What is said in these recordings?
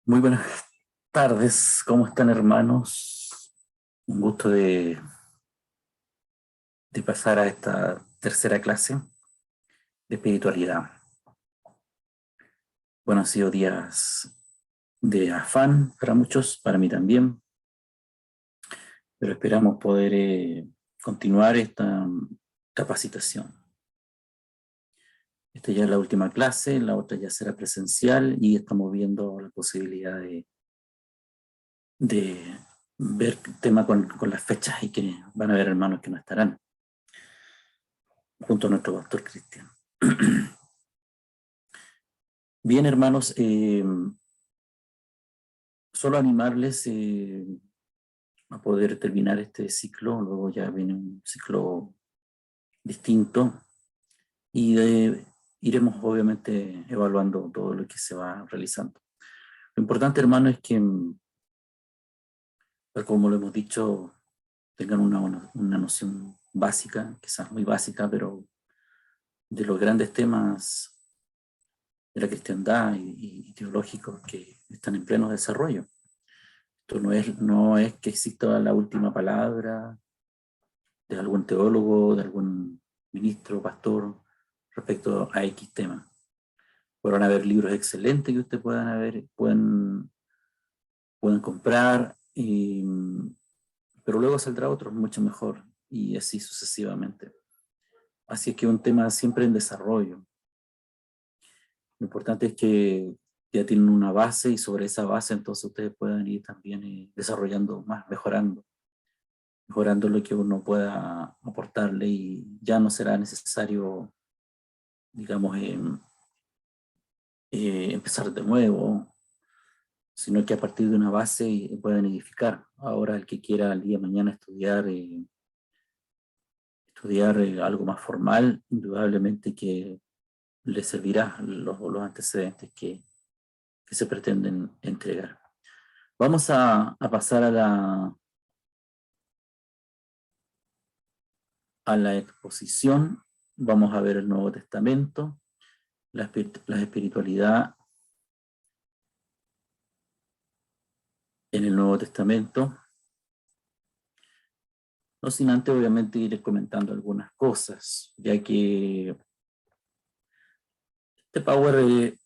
Muy buenas tardes, ¿cómo están hermanos? Un gusto de pasar a esta tercera clase de espiritualidad. Bueno, han sido días de afán para muchos, para mí también, pero esperamos poder continuar esta capacitación. Esta ya es la última clase, la otra ya será presencial y estamos viendo la posibilidad de ver el tema con las fechas y que van a haber hermanos que no estarán, junto a nuestro pastor Cristian. Bien, hermanos, solo animarles a poder terminar este ciclo, luego ya viene un ciclo distinto y iremos obviamente evaluando todo lo que se va realizando. Lo importante, hermano, es que, tal como lo hemos dicho, tengan una noción básica, quizás muy básica, pero de los grandes temas de la cristiandad y teológicos que están en pleno desarrollo. Esto no es que exista la última palabra de algún teólogo, de algún ministro, pastor, respecto a X tema. Podrán haber libros excelentes que ustedes pueden comprar, pero luego saldrá otro mucho mejor, y así sucesivamente. Así es que es un tema siempre en desarrollo. Lo importante es que ya tienen una base y sobre esa base entonces ustedes puedan ir también desarrollando más, mejorando lo que uno pueda aportarle, y ya no será necesario, digamos, empezar de nuevo, sino que a partir de una base pueden edificar. Ahora el que quiera el día de mañana estudiar algo más formal, indudablemente que le servirá los antecedentes que se pretenden entregar. Vamos a pasar a la exposición. Vamos a ver el Nuevo Testamento, la espiritualidad en el Nuevo Testamento, no sin antes obviamente ir comentando algunas cosas, ya que este Power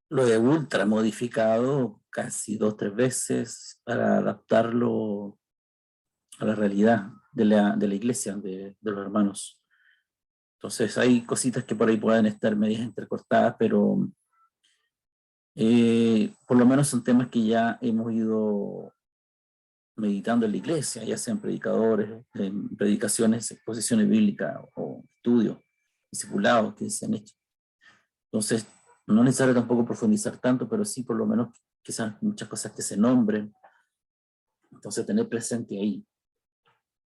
lo he ultra modificado casi 2 o 3 veces para adaptarlo a la realidad de la iglesia, de los hermanos. Entonces hay cositas que por ahí pueden estar medias entrecortadas, pero por lo menos son temas que ya hemos ido meditando en la iglesia, ya sean predicadores, en predicaciones, exposiciones bíblicas o estudios, discipulados que se han hecho. Entonces, no es necesario tampoco profundizar tanto, pero sí por lo menos quizás muchas cosas que se nombren. Entonces, tener presente ahí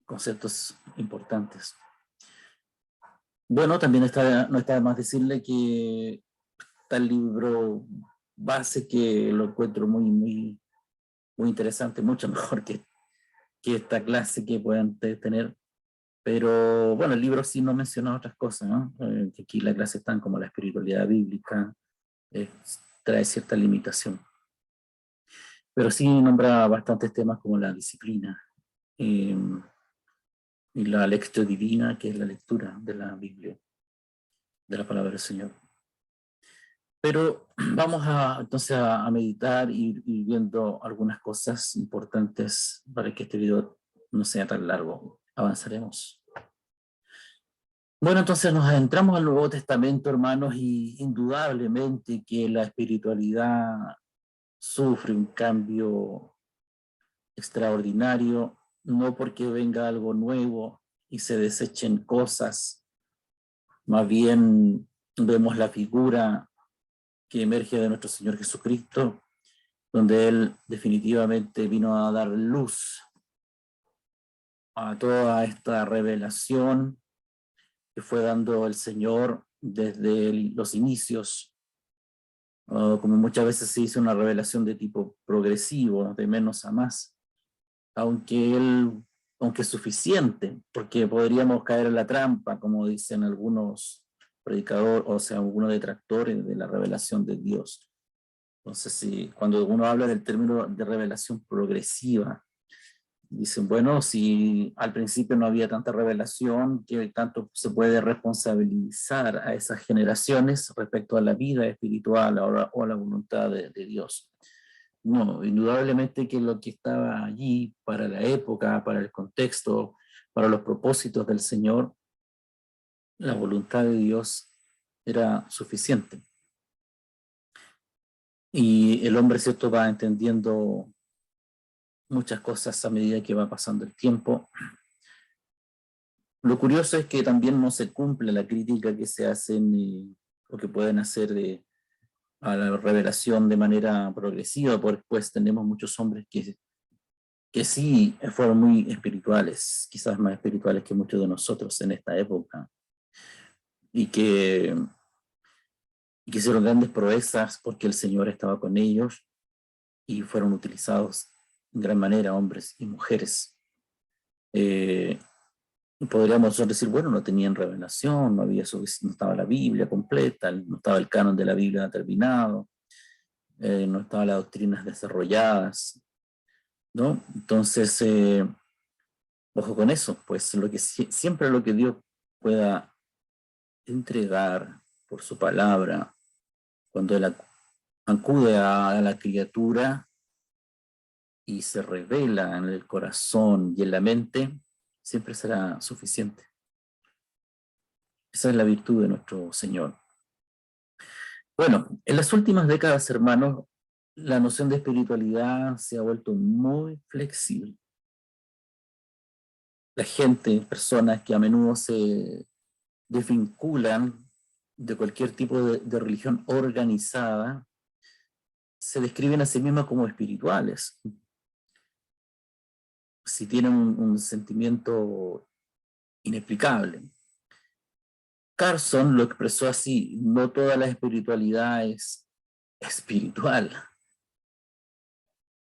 conceptos importantes. Bueno, también no está de más decirle que está el libro base, que lo encuentro muy, muy, muy interesante, mucho mejor que esta clase que puedan tener. Pero bueno, el libro sí no menciona otras cosas, ¿no? Que aquí la clase están como la espiritualidad bíblica, trae cierta limitación. Pero sí nombra bastantes temas como la disciplina eh, y la lectio divina, que es la lectura de la Biblia, de la palabra del Señor. Pero vamos entonces a meditar y viendo algunas cosas importantes para que este video no sea tan largo. Avanzaremos. Bueno, entonces nos adentramos al Nuevo Testamento, hermanos, y indudablemente que la espiritualidad sufre un cambio extraordinario, no porque venga algo nuevo y se desechen cosas, más bien vemos la figura que emerge de nuestro Señor Jesucristo, donde Él definitivamente vino a dar luz a toda esta revelación que fue dando el Señor desde los inicios. Como muchas veces se dice, una revelación de tipo progresivo, de menos a más, aunque es suficiente, porque podríamos caer en la trampa, como dicen algunos predicadores, o sea, algunos detractores de la revelación de Dios, Entonces, cuando uno habla del término de revelación progresiva, dicen, bueno, si al principio no había tanta revelación, ¿qué tanto se puede responsabilizar a esas generaciones respecto a la vida espiritual o a la voluntad de Dios? No, indudablemente que lo que estaba allí para la época, para el contexto, para los propósitos del Señor, la voluntad de Dios era suficiente. Y el hombre, ¿cierto?, va entendiendo muchas cosas a medida que va pasando el tiempo. Lo curioso es que también no se cumple la crítica que se hacen o que pueden hacer a la revelación de manera progresiva, porque pues tenemos muchos hombres que sí fueron muy espirituales, quizás más espirituales que muchos de nosotros en esta época, y que hicieron grandes proezas porque el Señor estaba con ellos y fueron utilizados en gran manera hombres y mujeres. Podríamos decir, bueno, no tenían revelación, no estaba la Biblia completa, no estaba el canon de la Biblia terminado, no estaban las doctrinas desarrolladas, ¿no? Entonces, ojo con eso, pues siempre lo que Dios pueda entregar por su palabra, cuando Él acude a la criatura y se revela en el corazón y en la mente, siempre será suficiente. Esa es la virtud de nuestro Señor. Bueno, en las últimas décadas, hermanos, la noción de espiritualidad se ha vuelto muy flexible. La gente, personas que a menudo se desvinculan de cualquier tipo de religión organizada, se describen a sí mismas como espirituales. Si tienen un sentimiento inexplicable. Carson lo expresó así: no toda la espiritualidad es espiritual.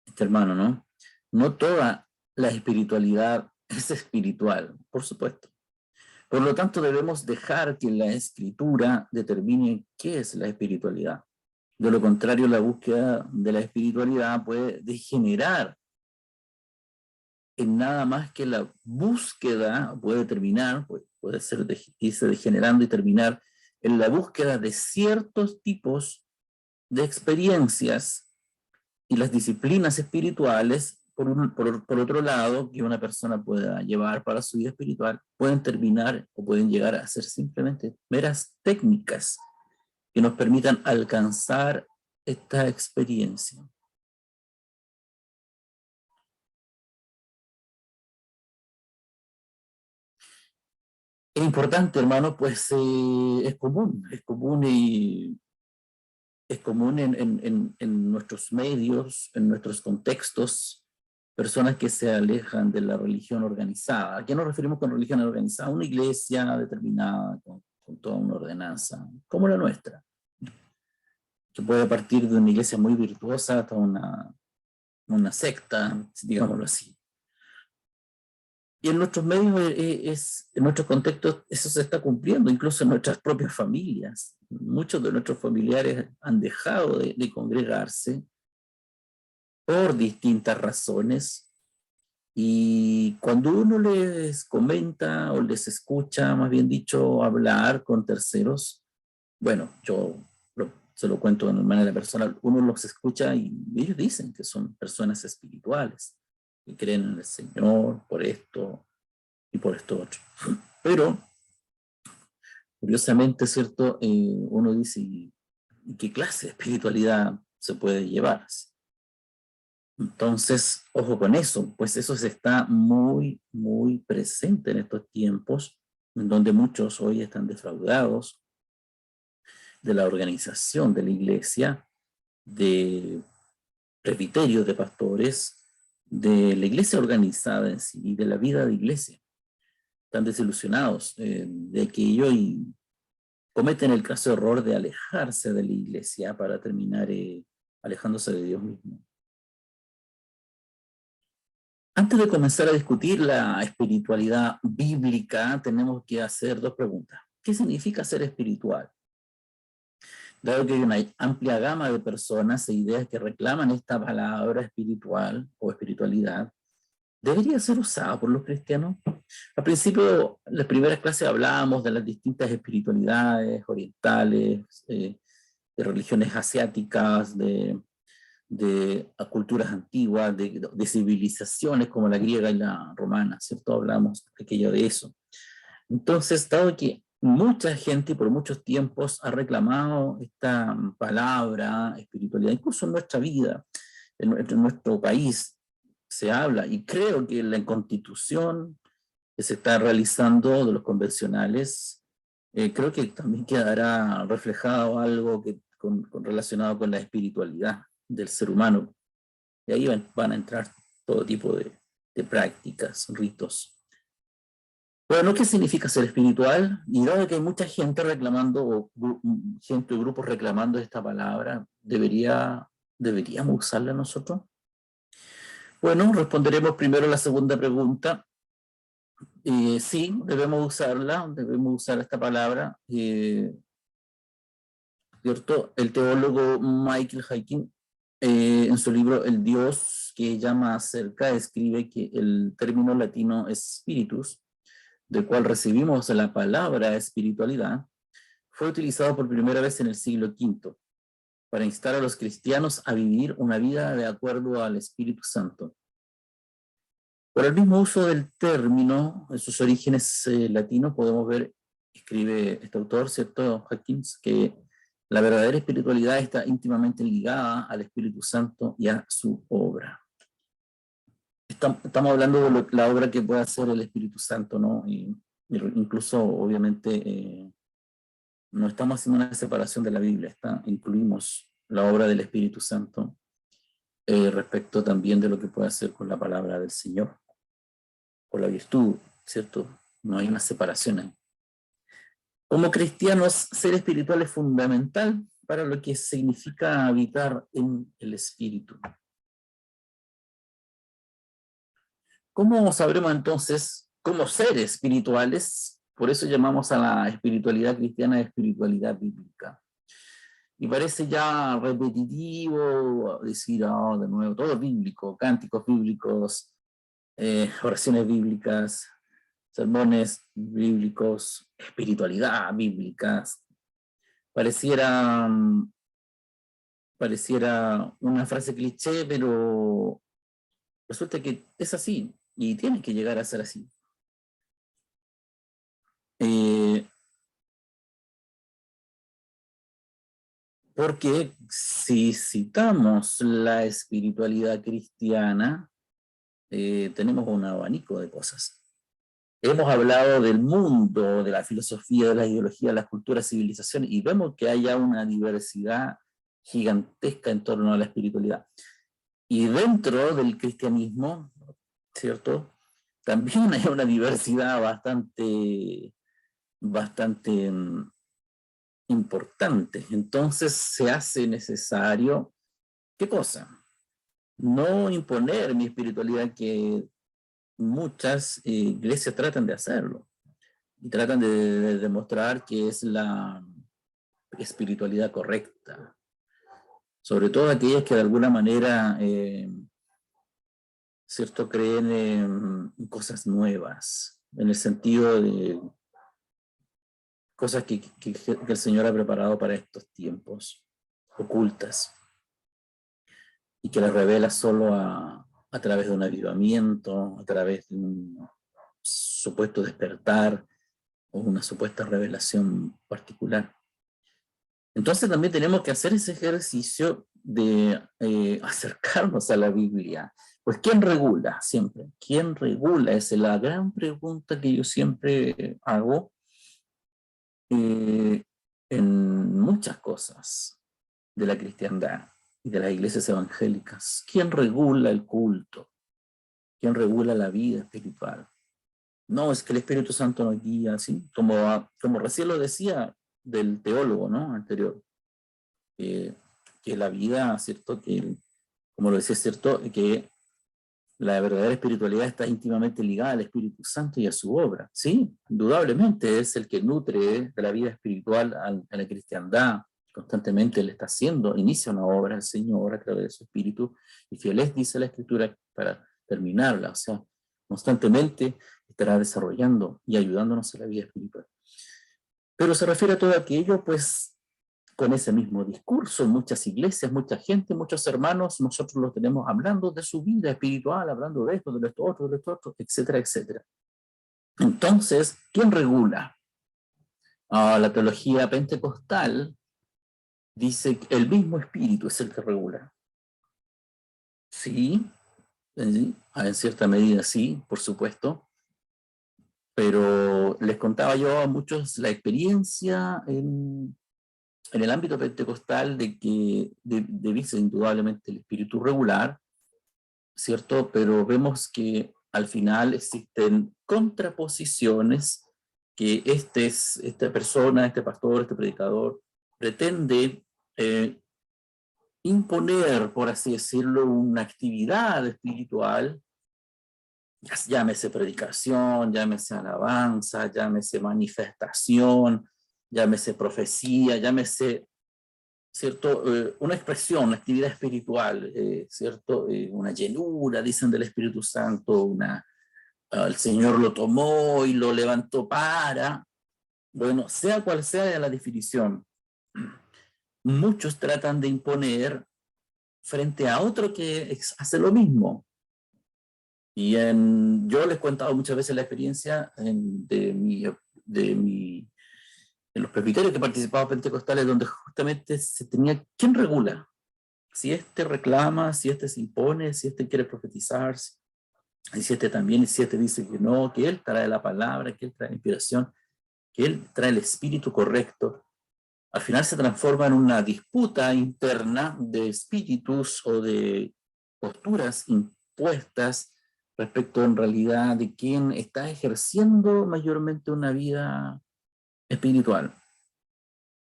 Este hermano, ¿no? No toda la espiritualidad es espiritual, por supuesto. Por lo tanto, debemos dejar que la escritura determine qué es la espiritualidad. De lo contrario, la búsqueda de la espiritualidad puede degenerar en nada más que la búsqueda, puede terminar, puede irse degenerando y terminar en la búsqueda de ciertos tipos de experiencias y las disciplinas espirituales, por otro lado, que una persona pueda llevar para su vida espiritual, pueden terminar o pueden llegar a ser simplemente meras técnicas que nos permitan alcanzar esta experiencia. Es importante, hermano, pues es común en nuestros medios, en nuestros contextos, personas que se alejan de la religión organizada. ¿A qué nos referimos con religión organizada? Una iglesia determinada, con toda una ordenanza, como la nuestra, que puede partir de una iglesia muy virtuosa hasta una secta, digámoslo así. Y en nuestros medios, en nuestros contextos, eso se está cumpliendo, incluso en nuestras propias familias. Muchos de nuestros familiares han dejado de congregarse por distintas razones, y cuando uno les comenta o les escucha, más bien dicho, hablar con terceros, bueno, se lo cuento de manera personal, uno los escucha y ellos dicen que son personas espirituales, que creen en el Señor por esto y por esto otro. Pero, curiosamente, ¿cierto? Uno dice, ¿y qué clase de espiritualidad se puede llevar? Entonces, ojo con eso, pues eso se está muy, muy presente en estos tiempos, en donde muchos hoy están defraudados de la organización de la iglesia, de presbiterios, de pastores, de la iglesia organizada en sí, y de la vida de iglesia. Están desilusionados de aquello y cometen el caso error de alejarse de la iglesia para terminar alejándose de Dios mismo. Antes de comenzar a discutir la espiritualidad bíblica, tenemos que hacer dos preguntas. ¿Qué significa ser espiritual? Dado que hay una amplia gama de personas e ideas que reclaman esta palabra espiritual o espiritualidad, ¿debería ser usada por los cristianos? Al principio, en las primeras clases hablábamos de las distintas espiritualidades orientales, de religiones asiáticas, de culturas antiguas, de civilizaciones como la griega y la romana, ¿cierto? Hablamos aquello de eso. Entonces, dado que mucha gente por muchos tiempos ha reclamado esta palabra espiritualidad, incluso en nuestra vida, en nuestro país se habla, y creo que en la Constitución que se está realizando de los convencionales, creo que también quedará reflejado algo relacionado con la espiritualidad del ser humano. Y ahí van a entrar todo tipo de prácticas, ritos. Bueno, ¿qué significa ser espiritual? Y dado que hay mucha gente reclamando, o gente o grupos reclamando esta palabra, ¿deberíamos usarla nosotros? Bueno, responderemos primero la segunda pregunta. Sí, debemos usar esta palabra. ¿Cierto? El teólogo Michael Haykin, en su libro El Dios que llama acerca, escribe que el término latino spiritus, del cual recibimos la palabra espiritualidad, fue utilizado por primera vez en el siglo V para instar a los cristianos a vivir una vida de acuerdo al Espíritu Santo. Por el mismo uso del término, en sus orígenes latinos, podemos ver, escribe este autor, ¿cierto? Hawkins, que la verdadera espiritualidad está íntimamente ligada al Espíritu Santo y a su obra. Estamos hablando de la obra que puede hacer el Espíritu Santo, ¿no? Y incluso, obviamente, no estamos haciendo una separación de la Biblia, incluimos la obra del Espíritu Santo respecto también de lo que puede hacer con la palabra del Señor, o la virtud, ¿cierto? No hay una separación ahí. Como cristianos, ser espiritual es fundamental para lo que significa habitar en el Espíritu. ¿Cómo sabremos entonces cómo ser espirituales? Por eso llamamos a la espiritualidad cristiana espiritualidad bíblica. Y parece ya repetitivo decir, oh, de nuevo, todo bíblico, cánticos bíblicos, oraciones bíblicas, sermones bíblicos, espiritualidad bíblicas. Pareciera una frase cliché, pero resulta que es así y tiene que llegar a ser así. Porque si citamos la espiritualidad cristiana, tenemos un abanico de cosas. Hemos hablado del mundo, de la filosofía, de la ideología, de las culturas, civilizaciones, y vemos que hay ya una diversidad gigantesca en torno a la espiritualidad. Y dentro del cristianismo, ¿cierto? También hay una diversidad bastante importante. Entonces se hace necesario, ¿qué cosa? No imponer mi espiritualidad, que muchas iglesias tratan de hacerlo. Y tratan de demostrar que es la espiritualidad correcta. Sobre todo aquellas que de alguna manera, ¿cierto?, creen en cosas nuevas, en el sentido de cosas que el Señor ha preparado para estos tiempos, ocultas, y que las revela solo a través de un avivamiento, a través de un supuesto despertar o una supuesta revelación particular. Entonces también tenemos que hacer ese ejercicio de acercarnos a la Biblia. Pues ¿quién regula siempre? ¿Quién regula? Esa es la gran pregunta que yo siempre hago en muchas cosas de la cristiandad y de las iglesias evangélicas. ¿Quién regula el culto? ¿Quién regula la vida espiritual? No, es que el Espíritu Santo nos guía, ¿sí? Como recién lo decía del teólogo, ¿no?, anterior. Que la vida, ¿cierto?, que, como lo decía, ¿cierto?, que la verdadera espiritualidad está íntimamente ligada al Espíritu Santo y a su obra. Sí, indudablemente es el que nutre de la vida espiritual a la cristiandad, Constantemente Él está haciendo, inicia una obra el Señor a través de su Espíritu, y fiel es, dice la Escritura, para terminarla. O sea, constantemente estará desarrollando y ayudándonos en la vida espiritual. Pero se refiere a todo aquello, pues, con ese mismo discurso. Muchas iglesias, mucha gente, muchos hermanos, nosotros los tenemos hablando de su vida espiritual, hablando de esto, de esto otro, etcétera, etcétera. Entonces, ¿quién regula? La teología pentecostal dice que el mismo Espíritu es el que regula. Sí, en cierta medida sí, por supuesto. Pero les contaba yo a muchos la experiencia en el ámbito pentecostal de que dice indudablemente el espíritu regular, ¿cierto? Pero vemos que al final existen contraposiciones que esta persona, este pastor, este predicador, pretende imponer, por así decirlo, una actividad espiritual, llámese predicación, llámese alabanza, llámese manifestación, llámese profecía, llámese, ¿cierto? Una expresión, una actividad espiritual, ¿cierto? Una llenura, dicen del Espíritu Santo, el Señor lo tomó y lo levantó bueno, sea cual sea la definición, muchos tratan de imponer frente a otro que hace lo mismo. Y yo les he contado muchas veces la experiencia de los presbiterios que participaba pentecostales, donde justamente se tenía, ¿quién regula? Si este reclama, si este se impone, si este quiere profetizar, y si este también, y si este dice que no, que él trae la palabra, que él trae la inspiración, que él trae el espíritu correcto. Al final se transforma en una disputa interna de espíritus o de posturas impuestas respecto en realidad de quién está ejerciendo mayormente una vida espiritual.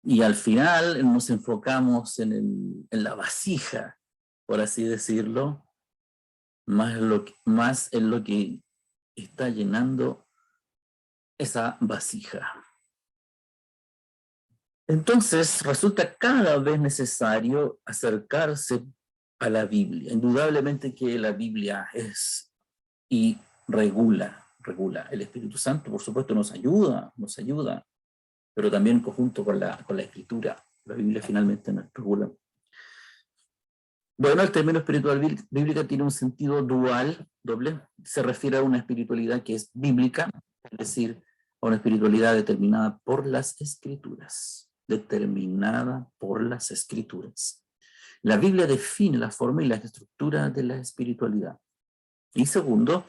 Y al final nos enfocamos en la vasija, por así decirlo, más en lo que está llenando esa vasija. Entonces resulta cada vez necesario acercarse a la Biblia. Indudablemente que la Biblia es y regula. El Espíritu Santo, por supuesto, nos ayuda, pero también en conjunto con la Escritura. La Biblia finalmente nos regula. Bueno, el término espiritual bíblica tiene un sentido doble. Se refiere a una espiritualidad que es bíblica, es decir, a una espiritualidad determinada por las Escrituras. La Biblia define la forma y la estructura de la espiritualidad. Y segundo,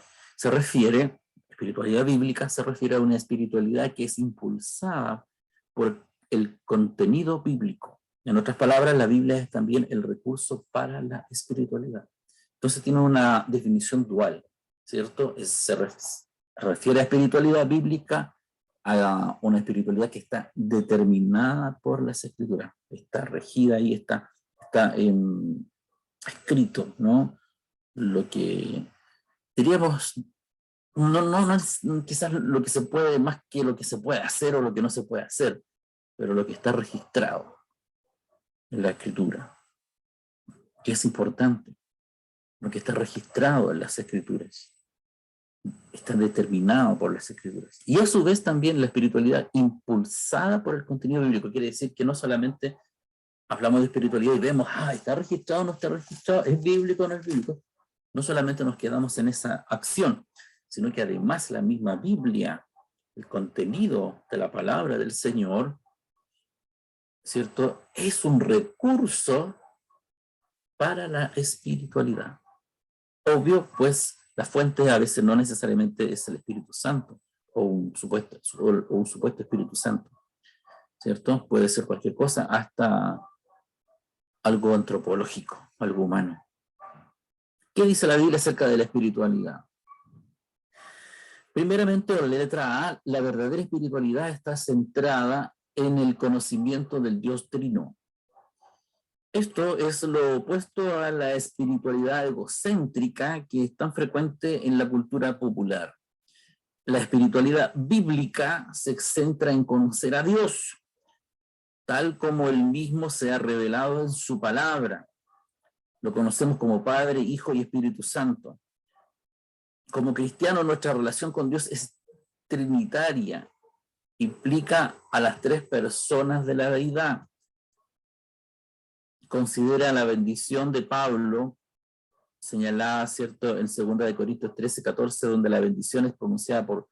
espiritualidad bíblica se refiere a una espiritualidad que es impulsada por el contenido bíblico. En otras palabras, la Biblia es también el recurso para la espiritualidad. Entonces tiene una definición dual, ¿cierto? Se refiere a espiritualidad bíblica, a una espiritualidad que está determinada por las Escrituras, está regida y está escrito, ¿no? Lo que diríamos, no es quizás lo que se puede, más que lo que se puede hacer o lo que no se puede hacer, pero lo que está registrado en la Escritura, que es importante, lo que está registrado en las Escrituras, está determinado por las Escrituras. Y a su vez también la espiritualidad impulsada por el contenido bíblico, quiere decir que no solamente hablamos de espiritualidad y vemos, está registrado, no está registrado, es bíblico o no es bíblico. No solamente nos quedamos en esa acción, sino que además la misma Biblia, el contenido de la palabra del Señor, ¿cierto?, es un recurso para la espiritualidad. Obvio, pues la fuente a veces no necesariamente es el Espíritu Santo o un supuesto Espíritu Santo, ¿cierto? Puede ser cualquier cosa, hasta algo antropológico, algo humano. ¿Qué dice la Biblia acerca de la espiritualidad? Primeramente, la letra A, la verdadera espiritualidad está centrada en el conocimiento del Dios Trino. Esto es lo opuesto a la espiritualidad egocéntrica que es tan frecuente en la cultura popular. La espiritualidad bíblica se centra en conocer a Dios. tal como Él mismo se ha revelado en su palabra. Lo conocemos como Padre, Hijo y Espíritu Santo. Como cristianos, nuestra relación con Dios es trinitaria. Implica a las tres personas de la deidad. Considera la bendición de Pablo, señalada, ¿cierto?, en 2 Corintios 13, 14, donde la bendición es pronunciada por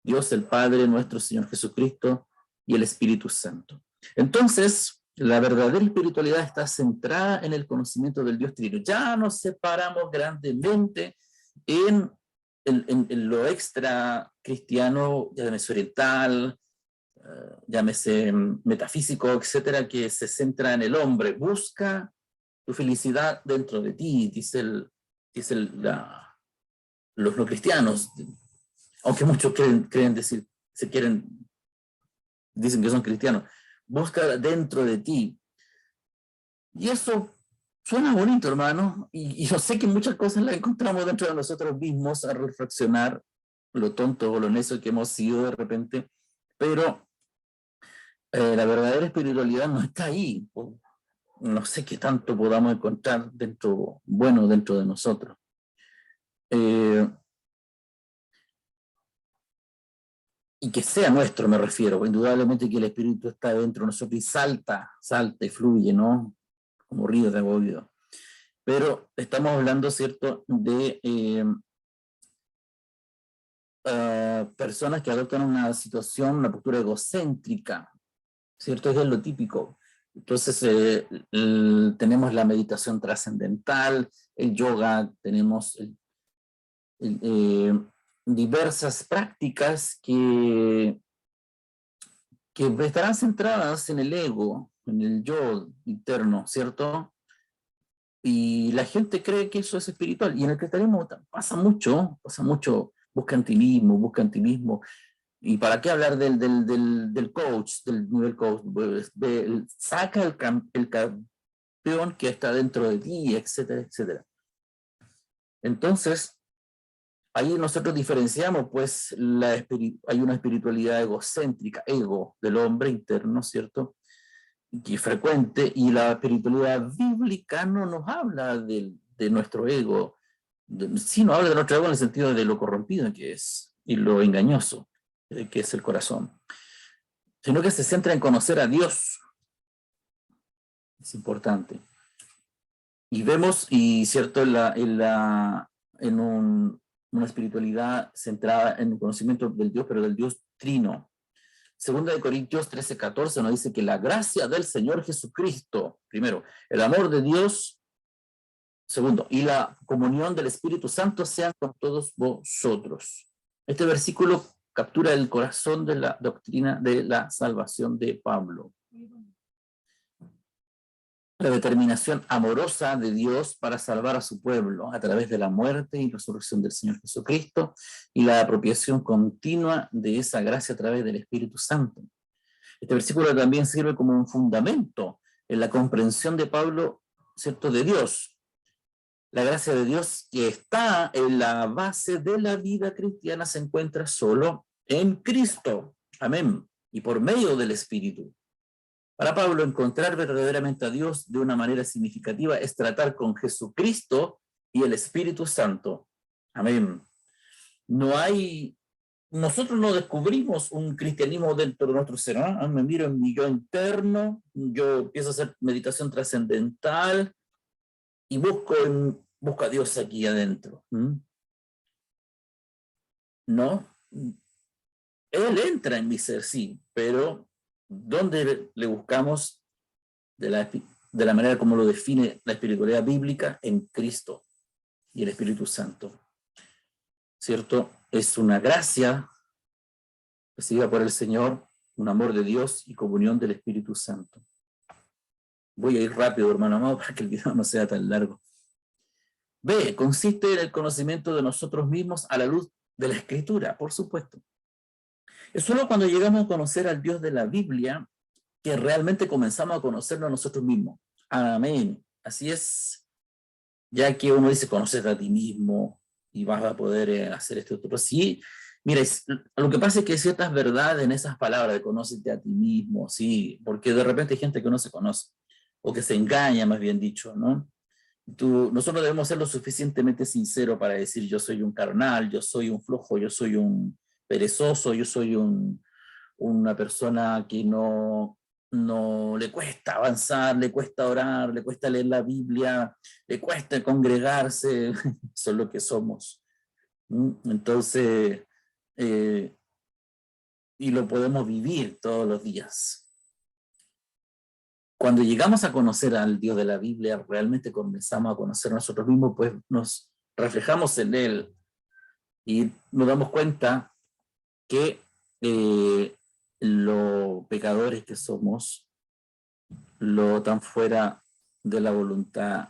Dios el Padre, nuestro Señor Jesucristo y el Espíritu Santo. Entonces, la verdadera espiritualidad está centrada en el conocimiento del Dios Trino. Ya nos separamos grandemente en lo extra cristiano, llámese oriental, llámese metafísico, etcétera, que se centra en el hombre. Busca tu felicidad dentro de ti, los no cristianos, aunque muchos creen decir, dicen que son cristianos. Busca dentro de ti. Y eso suena bonito, hermano, y yo sé que muchas cosas las encontramos dentro de nosotros mismos a reflexionar lo tonto o lo necio que hemos sido de repente, pero la verdadera espiritualidad no está ahí. No sé qué tanto podamos encontrar dentro de nosotros. Y que sea nuestro, me refiero. Indudablemente que el Espíritu está dentro de nosotros y salta y fluye, ¿no? Como ríos de agua viva. Pero estamos hablando, ¿cierto?, de personas que adoptan una situación, una postura egocéntrica, ¿cierto? Eso es lo típico. Entonces tenemos la meditación trascendental, el yoga, tenemos diversas prácticas que estarán centradas en el ego, en el yo interno, ¿cierto? Y la gente cree que eso es espiritual. Y en el cristianismo pasa mucho, buscan ti mismo. ¿Y para qué hablar del coach, del nivel coach? Pues, saca el campeón que está dentro de ti, etcétera, etcétera. Entonces, ahí nosotros diferenciamos, pues, hay una espiritualidad egocéntrica, ego del hombre interno, ¿cierto?, que es frecuente, y la espiritualidad bíblica no nos habla de nuestro ego, sí nos habla de nuestro ego en el sentido de lo corrompido que es, y lo engañoso que es el corazón, sino que se centra en conocer a Dios. Es importante. Y vemos, y cierto, en una espiritualidad centrada en el conocimiento del Dios, pero del Dios trino. 2 Corintios 13, 14 nos dice que la gracia del Señor Jesucristo, primero, el amor de Dios, segundo, y la comunión del Espíritu Santo sean con todos vosotros. Este versículo captura el corazón de la doctrina de la salvación de Pablo. La determinación amorosa de Dios para salvar a su pueblo a través de la muerte y resurrección del Señor Jesucristo y la apropiación continua de esa gracia a través del Espíritu Santo. Este versículo también sirve como un fundamento en la comprensión de Pablo, ¿cierto?, de Dios. La gracia de Dios que está en la base de la vida cristiana se encuentra solo en Cristo. Amén. Y por medio del Espíritu. Para Pablo, encontrar verdaderamente a Dios de una manera significativa es tratar con Jesucristo y el Espíritu Santo. Amén. Nosotros no descubrimos un cristianismo dentro de nuestro ser, ¿no? Me miro en mi yo interno, yo empiezo a hacer meditación trascendental y busco a Dios aquí adentro. No, Él entra en mi ser, sí, pero ¿dónde le buscamos de la manera como lo define la espiritualidad bíblica? En Cristo y el Espíritu Santo, ¿cierto? Es una gracia recibida por el Señor, un amor de Dios y comunión del Espíritu Santo. Voy a ir rápido, hermano amado, para que el video no sea tan largo. B, consiste en el conocimiento de nosotros mismos a la luz de la Escritura, por supuesto. Es solo cuando llegamos a conocer al Dios de la Biblia que realmente comenzamos a conocernos a nosotros mismos. Amén. Así es. Ya que uno dice, conocer a ti mismo y vas a poder hacer esto otro. Sí, Mira, lo que pasa es que hay ciertas verdades en esas palabras de conócete a ti mismo, sí, porque de repente hay gente que no se conoce, o que se engaña, más bien dicho, ¿no? Nosotros debemos ser lo suficientemente sinceros para decir yo soy un carnal, yo soy un flojo, yo soy un perezoso, yo soy una persona que no le cuesta avanzar, le cuesta orar, le cuesta leer la Biblia, le cuesta congregarse, eso es lo que somos. Entonces, y lo podemos vivir todos los días. Cuando llegamos a conocer al Dios de la Biblia, realmente comenzamos a conocer a nosotros mismos, pues nos reflejamos en Él y nos damos cuenta que lo pecadores que somos, lo tan fuera de la voluntad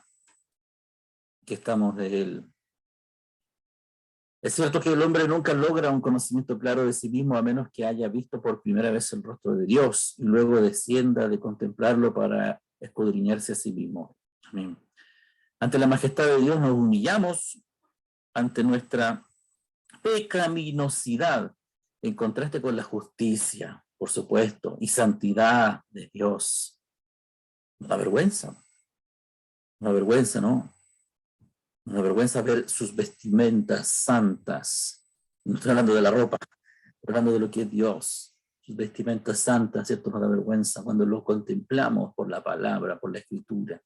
que estamos de Él. Es cierto que el hombre nunca logra un conocimiento claro de sí mismo a menos que haya visto por primera vez el rostro de Dios y luego descienda de contemplarlo para escudriñarse a sí mismo. Amén. Ante la majestad de Dios nos humillamos ante nuestra pecaminosidad en contraste con la justicia, por supuesto, y santidad de Dios. Una vergüenza, ¿no? Una vergüenza ver sus vestimentas santas. No estoy hablando de la ropa, estoy hablando de lo que es Dios. Sus vestimentas santas, ¿cierto? Nos da vergüenza cuando lo contemplamos por la palabra, por la escritura,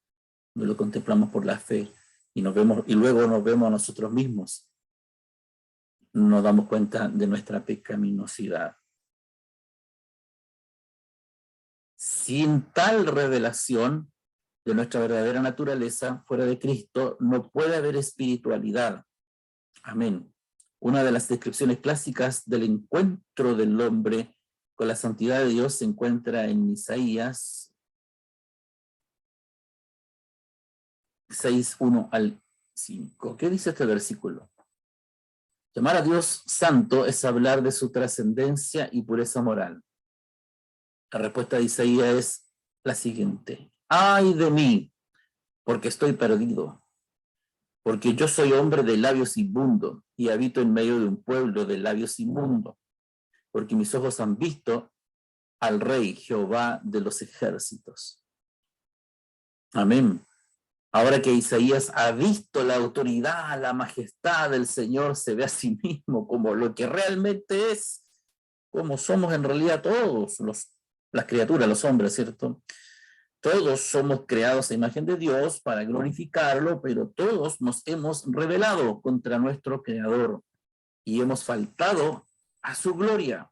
cuando lo contemplamos por la fe y luego nos vemos a nosotros mismos. Nos damos cuenta de nuestra pecaminosidad. Sin tal revelación de nuestra verdadera naturaleza fuera de Cristo, no puede haber espiritualidad. Amén. Una de las descripciones clásicas del encuentro del hombre con la santidad de Dios se encuentra en Isaías 6, 1 al 5. ¿Qué dice este versículo? Llamar a Dios santo es hablar de su trascendencia y pureza moral. La respuesta de Isaías es la siguiente. ¡Ay de mí! Porque estoy perdido. Porque yo soy hombre de labios inmundos y habito en medio de un pueblo de labios inmundos. Porque mis ojos han visto al Rey Jehová de los ejércitos. Amén. Ahora que Isaías ha visto la autoridad, la majestad del Señor, se ve a sí mismo como lo que realmente es, como somos en realidad todos las criaturas, los hombres, ¿cierto? Todos somos creados a imagen de Dios para glorificarlo, pero todos nos hemos rebelado contra nuestro Creador y hemos faltado a su gloria.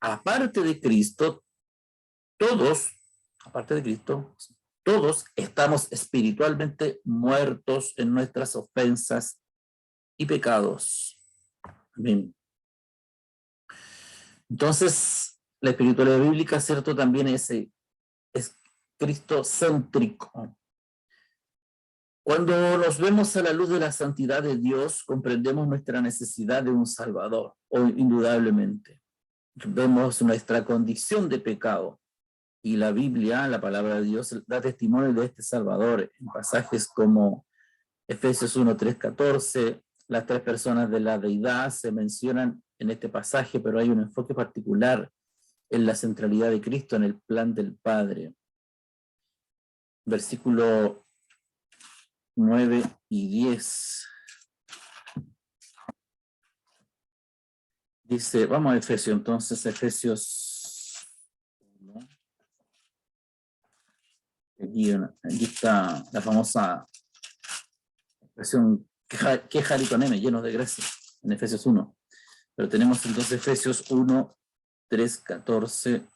Aparte de Cristo, todos estamos espiritualmente muertos en nuestras ofensas y pecados. Amén. Entonces, la espiritualidad bíblica, ¿cierto? También es cristocéntrico. Cuando nos vemos a la luz de la santidad de Dios, comprendemos nuestra necesidad de un Salvador, indudablemente. Vemos nuestra condición de pecado. Y la Biblia, la palabra de Dios, da testimonio de este Salvador en pasajes como Efesios 1, 3, 14. Las tres personas de la deidad se mencionan en este pasaje, pero hay un enfoque particular en la centralidad de Cristo en el plan del Padre. Versículo 9 y 10. Dice, vamos a Efesios entonces, Efesios 1. Aquí está la famosa expresión quejar y con M, llenos de gracia, en Efesios 1. Pero tenemos entonces Efesios 1, 3, 14,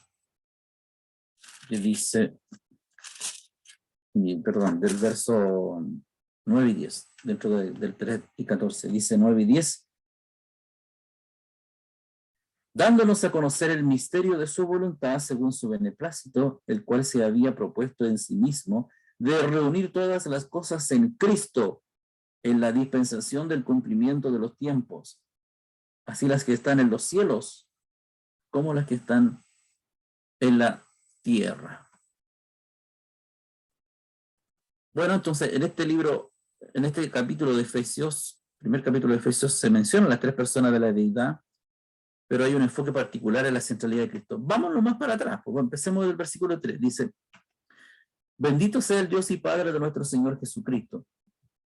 que dice, perdón, del verso 9 y 10, dentro del 3 y 14, dice 9 y 10, dándonos a conocer el misterio de su voluntad según su beneplácito, el cual se había propuesto en sí mismo de reunir todas las cosas en Cristo, en la dispensación del cumplimiento de los tiempos, así las que están en los cielos como las que están en la tierra. Bueno, entonces, en este libro, en este capítulo de Efesios, primer capítulo de Efesios se mencionan las tres personas de la deidad, pero hay un enfoque particular en la centralidad de Cristo. Vámonos más para atrás, pues empecemos del versículo 3. Dice, bendito sea el Dios y Padre de nuestro Señor Jesucristo,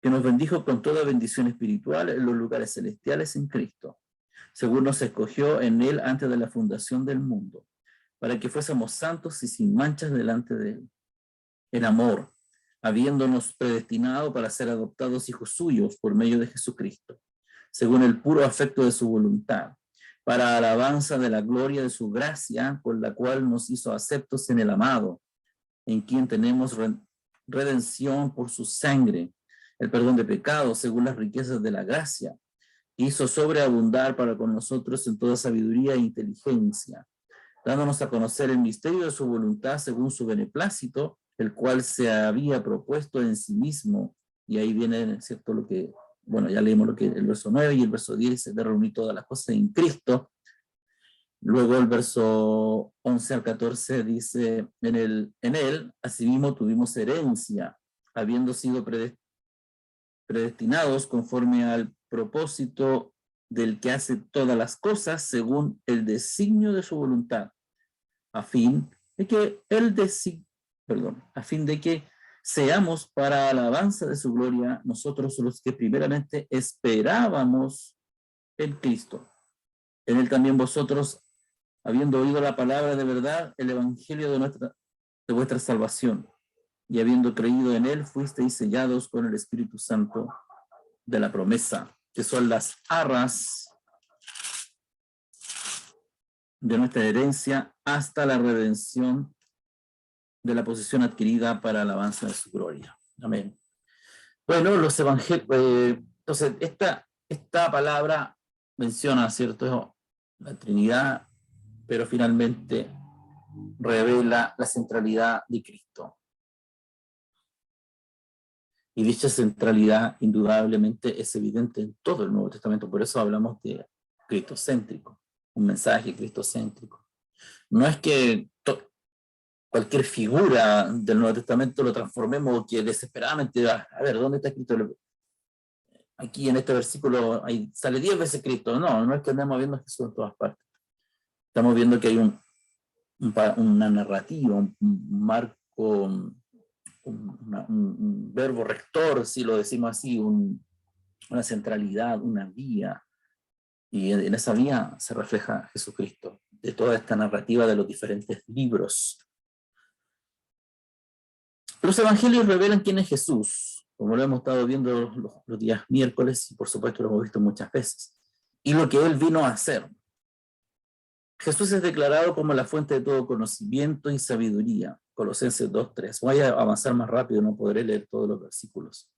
que nos bendijo con toda bendición espiritual en los lugares celestiales en Cristo, según nos escogió en Él antes de la fundación del mundo, para que fuésemos santos y sin manchas delante de Él, en amor, habiéndonos predestinado para ser adoptados hijos suyos por medio de Jesucristo, según el puro afecto de su voluntad, para alabanza de la gloria de su gracia, con la cual nos hizo aceptos en el amado, en quien tenemos redención por su sangre, el perdón de pecados según las riquezas de la gracia, hizo sobreabundar para con nosotros en toda sabiduría e inteligencia, dándonos a conocer el misterio de su voluntad según su beneplácito, el cual se había propuesto en sí mismo. Y ahí viene, ¿cierto? Lo que, bueno, ya leímos lo que el verso 9 y el verso 10 dice, de reunir todas las cosas en Cristo. Luego el verso 11 al 14 dice, en él, asimismo tuvimos herencia, habiendo sido predestinados conforme al propósito del que hace todas las cosas según el designio de su voluntad, a fin de que seamos para alabanza de su gloria nosotros los que primeramente esperábamos en Cristo. En él también vosotros, habiendo oído la palabra de verdad, el evangelio de vuestra salvación, y habiendo creído en él, fuisteis sellados con el Espíritu Santo de la promesa, que son las arras de nuestra herencia hasta la redención de la posesión adquirida para alabanza de su gloria. Amén. Bueno, los evangelios, entonces esta palabra menciona, ¿cierto?, la Trinidad, pero finalmente revela la centralidad de Cristo. Y dicha centralidad indudablemente es evidente en todo el Nuevo Testamento, por eso hablamos de cristocéntrico, un mensaje cristocéntrico. No es que cualquier figura del Nuevo Testamento lo transformemos, que desesperadamente, a ver, ¿dónde está Cristo? Aquí en este versículo sale 10 veces Cristo. No es que andemos viendo a Jesús en todas partes. Estamos viendo que hay una narrativa, un marco, un verbo rector, si lo decimos así, una centralidad, una vía, y en esa vía se refleja Jesucristo, de toda esta narrativa de los diferentes libros. Los evangelios revelan quién es Jesús, como lo hemos estado viendo los días miércoles, y por supuesto lo hemos visto muchas veces, y lo que Él vino a hacer. Jesús es declarado como la fuente de todo conocimiento y sabiduría, Colosenses 2:3. Voy a avanzar más rápido, no podré leer todos los versículos.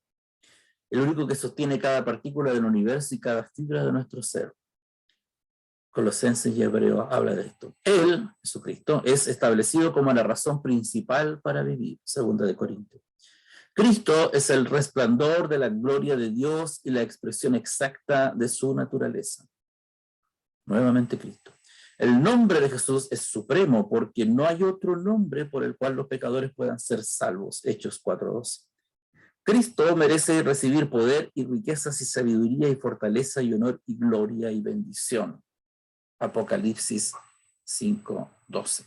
El único que sostiene cada partícula del universo y cada fibra de nuestro ser. Colosenses y Hebreo habla de esto. Él, Jesucristo, es establecido como la razón principal para vivir, 2 Corintios. Cristo es el resplandor de la gloria de Dios y la expresión exacta de su naturaleza. Nuevamente Cristo. El nombre de Jesús es supremo porque no hay otro nombre por el cual los pecadores puedan ser salvos. Hechos 4:12. Cristo merece recibir poder y riquezas y sabiduría y fortaleza y honor y gloria y bendición. Apocalipsis 5:12.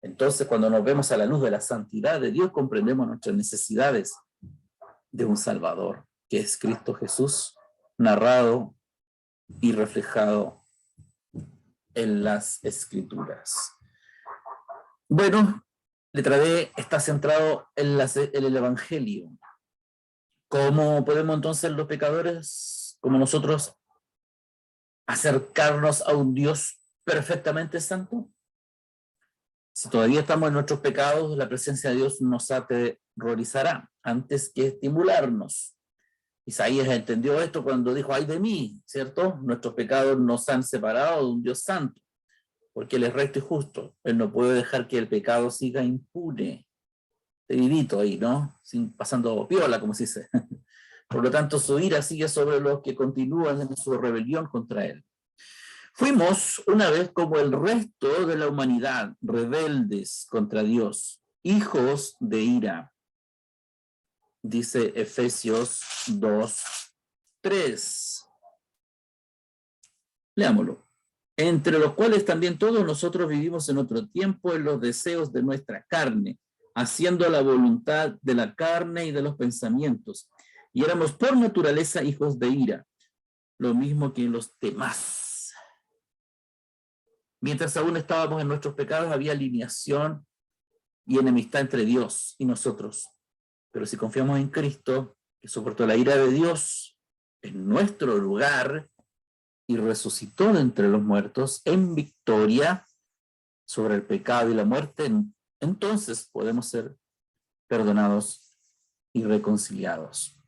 Entonces, cuando nos vemos a la luz de la santidad de Dios, comprendemos nuestras necesidades de un Salvador, que es Cristo Jesús, narrado y reflejado en las Escrituras. Bueno, letra B está centrado en el Evangelio. ¿Cómo podemos entonces los pecadores, como nosotros, acercarnos a un Dios perfectamente santo? Si todavía estamos en nuestros pecados, la presencia de Dios nos aterrorizará antes que estimularnos. Isaías entendió esto cuando dijo, ay de mí, ¿cierto? Nuestros pecados nos han separado de un Dios santo, porque Él es recto y justo. Él no puede dejar que el pecado siga impune. Vivito ahí, ¿no? Pasando piola, como se dice. Por lo tanto, su ira sigue sobre los que continúan en su rebelión contra Él. Fuimos una vez como el resto de la humanidad, rebeldes contra Dios, hijos de ira. Dice Efesios 2, 3. Leámoslo. Entre los cuales también todos nosotros vivimos en otro tiempo en los deseos de nuestra carne, haciendo la voluntad de la carne y de los pensamientos. Y éramos por naturaleza hijos de ira, lo mismo que en los demás. Mientras aún estábamos en nuestros pecados, había alineación y enemistad entre Dios y nosotros. Pero si confiamos en Cristo, que soportó la ira de Dios en nuestro lugar y resucitó de entre los muertos en victoria sobre el pecado y la muerte, entonces podemos ser perdonados y reconciliados.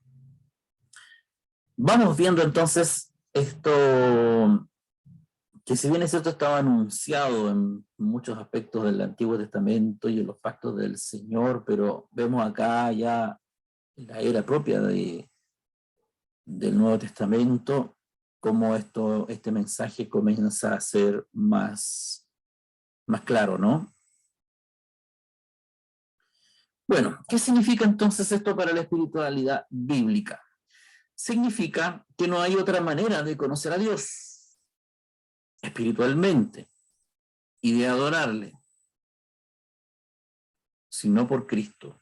Vamos viendo entonces esto, que si bien es cierto estaba anunciado en muchos aspectos del Antiguo Testamento y en los pactos del Señor, pero vemos acá ya la era propia del Nuevo Testamento, cómo este mensaje comienza a ser más claro, ¿no? Bueno, ¿qué significa entonces esto para la espiritualidad bíblica? Significa que no hay otra manera de conocer a Dios espiritualmente y de adorarle, sino por Cristo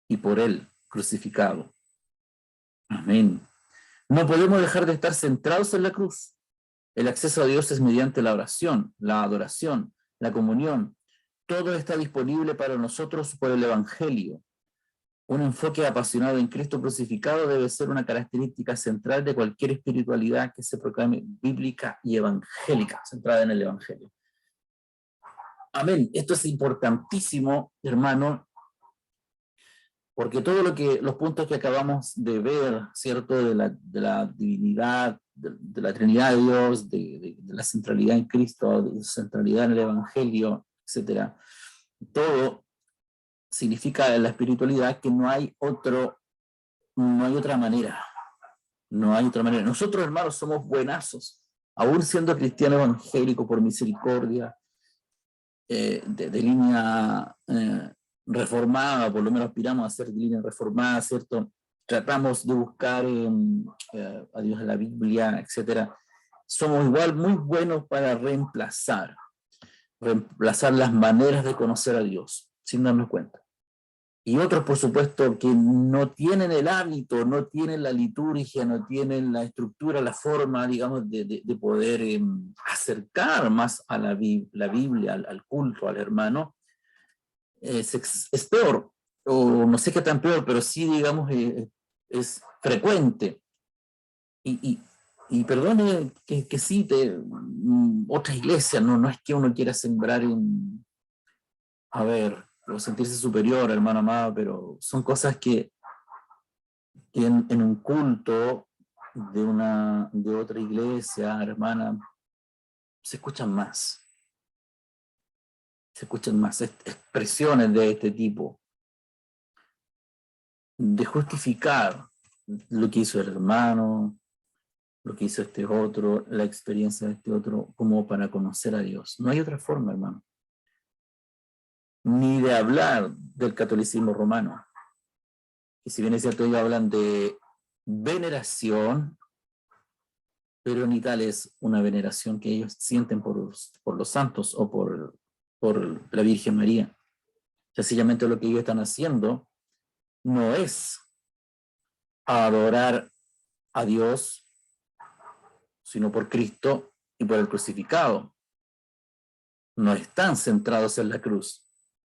y por Él crucificado. Amén. No podemos dejar de estar centrados en la cruz. El acceso a Dios es mediante la oración, la adoración, la comunión. Todo está disponible para nosotros por el Evangelio. Un enfoque apasionado en Cristo crucificado debe ser una característica central de cualquier espiritualidad que se proclame bíblica y evangélica, centrada en el Evangelio. Amén. Esto es importantísimo, hermano, porque los puntos que acabamos de ver, ¿cierto? De la divinidad, de la Trinidad de Dios, de la centralidad en Cristo, de la centralidad en el Evangelio, etcétera. Todo significa en la espiritualidad que no hay otra manera. No hay otra manera. Nosotros, hermanos, somos buenazos, aún siendo cristiano evangélico por misericordia, de línea reformada, por lo menos aspiramos a ser de línea reformada, ¿cierto? Tratamos de buscar a Dios en la Biblia, etcétera. Somos igual muy buenos para reemplazar las maneras de conocer a Dios, sin darnos cuenta. Y otros, por supuesto, que no tienen el hábito, no tienen la liturgia, no tienen la estructura, la forma, digamos, de poder acercar más a la Biblia, al culto, al hermano, es peor, o no sé qué tan peor, pero sí, digamos, es frecuente. Y perdone que cite otra iglesia, no es que uno quiera sembrar o sentirse superior, hermano amado, pero son cosas que en un culto de otra iglesia, hermana, se escuchan más. Se escuchan más expresiones de este tipo, de justificar lo que hizo el hermano, lo que hizo este otro, la experiencia de este otro, como para conocer a Dios. No hay otra forma, hermano. Ni de hablar del catolicismo romano. Y si bien es cierto, ellos hablan de veneración, pero ni tal es una veneración que ellos sienten por los santos o por la Virgen María. Sencillamente lo que ellos están haciendo no es adorar a Dios, sino por Cristo y por el crucificado. No están centrados en la cruz,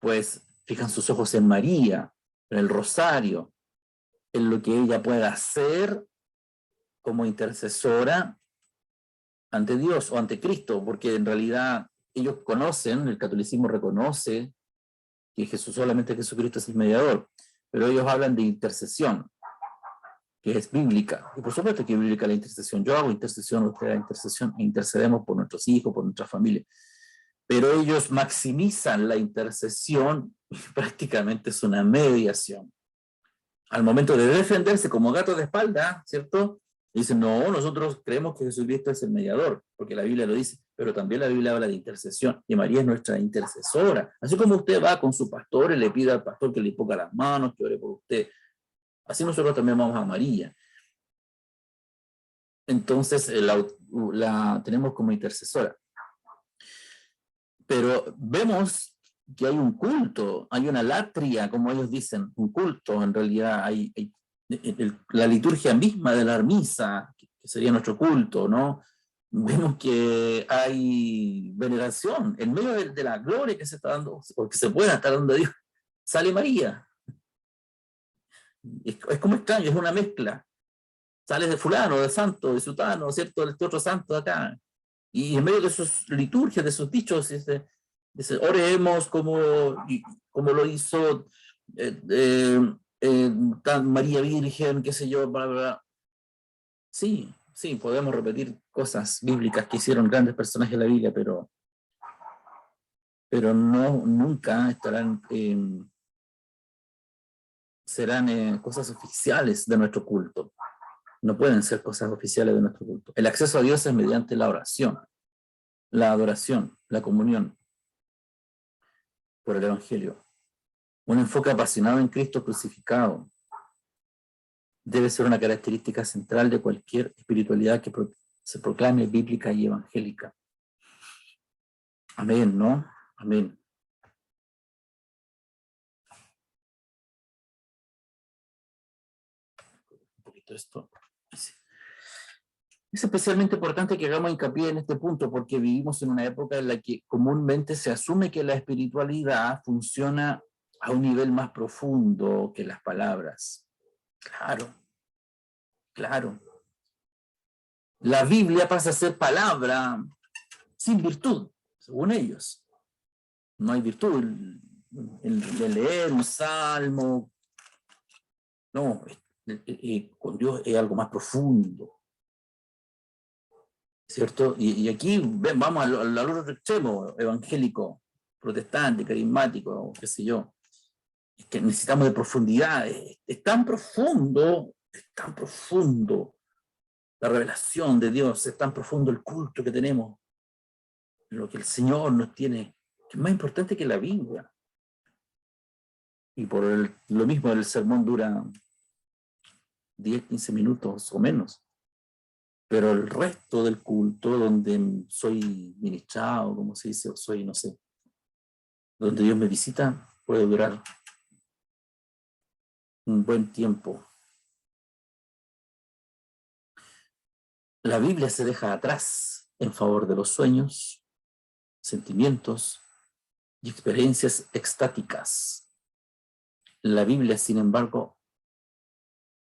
pues fijan sus ojos en María, en el rosario, en lo que ella pueda hacer como intercesora ante Dios o ante Cristo, porque en realidad ellos conocen, el catolicismo reconoce que solamente Jesucristo es el mediador, pero ellos hablan de intercesión, que es bíblica, y por supuesto que es bíblica la intercesión. Yo hago intercesión, usted haga intercesión, e intercedemos por nuestros hijos, por nuestra familia, pero ellos maximizan la intercesión y prácticamente es una mediación. Al momento de defenderse como gato de espalda, ¿cierto? Dicen, no, nosotros creemos que Jesucristo es el mediador, porque la Biblia lo dice, pero también la Biblia habla de intercesión, y María es nuestra intercesora. Así como usted va con su pastor y le pide al pastor que le ponga las manos, que ore por usted, así nosotros también vamos a María. entonces tenemos como intercesora. Pero vemos que hay un culto, hay una latria, como ellos dicen, un culto. En realidad hay la liturgia misma de la misa, que sería nuestro culto, ¿no? Vemos que hay veneración en medio de la gloria que se está dando, o que se pueda estar dando a Dios. Sale María. Es como extraño, es una mezcla. Sales de fulano, de santo, de sutano, ¿cierto? De este otro santo de acá. Y en medio de sus liturgias, de sus dichos, dice, oremos como lo hizo María Virgen, qué sé yo, bla, bla, bla. Sí, sí, podemos repetir cosas bíblicas que hicieron grandes personajes de la Biblia, pero no, nunca serán cosas oficiales de nuestro culto. No pueden ser cosas oficiales de nuestro culto. El acceso a Dios es mediante la oración, la adoración, la comunión por el Evangelio. Un enfoque apasionado en Cristo crucificado debe ser una característica central de cualquier espiritualidad que se proclame bíblica y evangélica. Amén, ¿no? Amén. Un poquito esto. Es especialmente importante que hagamos hincapié en este punto porque vivimos en una época en la que comúnmente se asume que la espiritualidad funciona a un nivel más profundo que las palabras. Claro, claro. La Biblia pasa a ser palabra sin virtud, según ellos. No hay virtud en leer un salmo. No, con Dios es algo más profundo, ¿cierto? Y aquí vamos al otro extremo, evangélico, protestante, carismático, qué sé yo. Es que necesitamos de profundidad. Es tan profundo la revelación de Dios, es tan profundo el culto que tenemos, lo que el Señor nos tiene, que es más importante que la Biblia. Y por lo mismo el sermón dura 10, 15 minutos o menos. Pero el resto del culto, donde soy ministrado, como se dice, soy, no sé, donde Dios me visita, puede durar un buen tiempo. La Biblia se deja atrás en favor de los sueños, sentimientos y experiencias extáticas. La Biblia, sin embargo,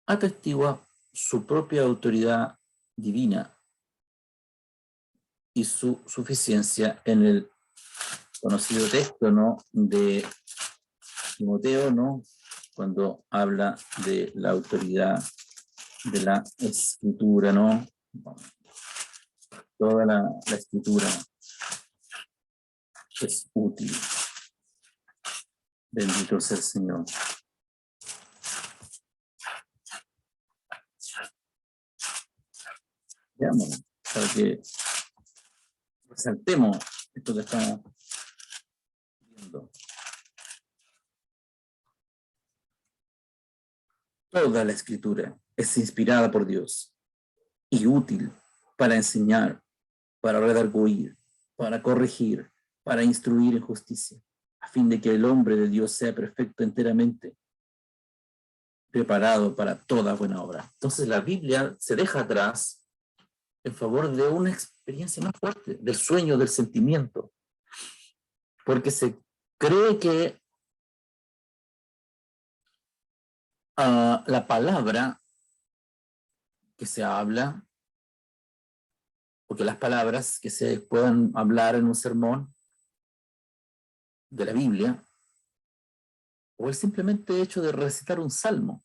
atestigua su propia autoridad divina y su suficiencia en el conocido texto, ¿no?, de Timoteo, ¿no?, cuando habla de la autoridad de la escritura, ¿no? Toda la escritura es útil. Bendito sea el Señor. Veamos, para que resaltemos esto que estamos viendo. Toda la escritura es inspirada por Dios y útil para enseñar, para redarguir, para corregir, para instruir en justicia, a fin de que el hombre de Dios sea perfecto enteramente, preparado para toda buena obra. Entonces la Biblia se deja atrás en favor de una experiencia más fuerte, del sueño, del sentimiento, porque se cree que la palabra que se habla, o que las palabras que se puedan hablar en un sermón de la Biblia, o el simplemente hecho de recitar un salmo,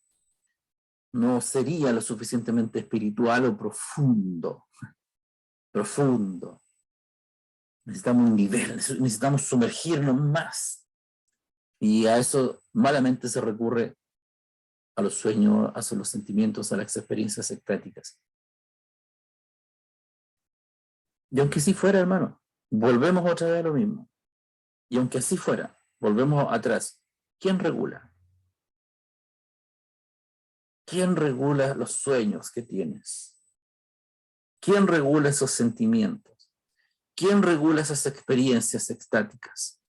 no sería lo suficientemente espiritual o profundo. Necesitamos un nivel, necesitamos sumergirnos más. Y a eso malamente se recurre a los sueños, a los sentimientos, a las experiencias extáticas. Y aunque así fuera, hermano, volvemos otra vez a lo mismo. Y aunque así fuera, volvemos atrás. ¿Quién regula? ¿Quién regula los sueños que tienes? ¿Quién regula esos sentimientos? ¿Quién regula esas experiencias extáticas?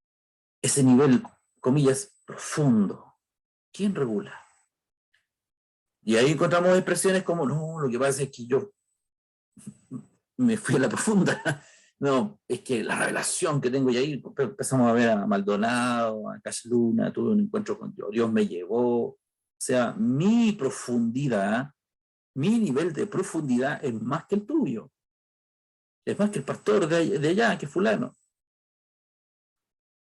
Ese nivel, comillas, profundo. ¿Quién regula? Y ahí encontramos expresiones como, no, lo que pasa es que yo me fui a la profunda. No, es que la revelación que tengo, y ahí empezamos a ver a Maldonado, a Cash Luna, tuve un encuentro con Dios, Dios me llevó. O sea, mi profundidad, mi nivel de profundidad es más que el tuyo. Es más que el pastor de allá, que fulano.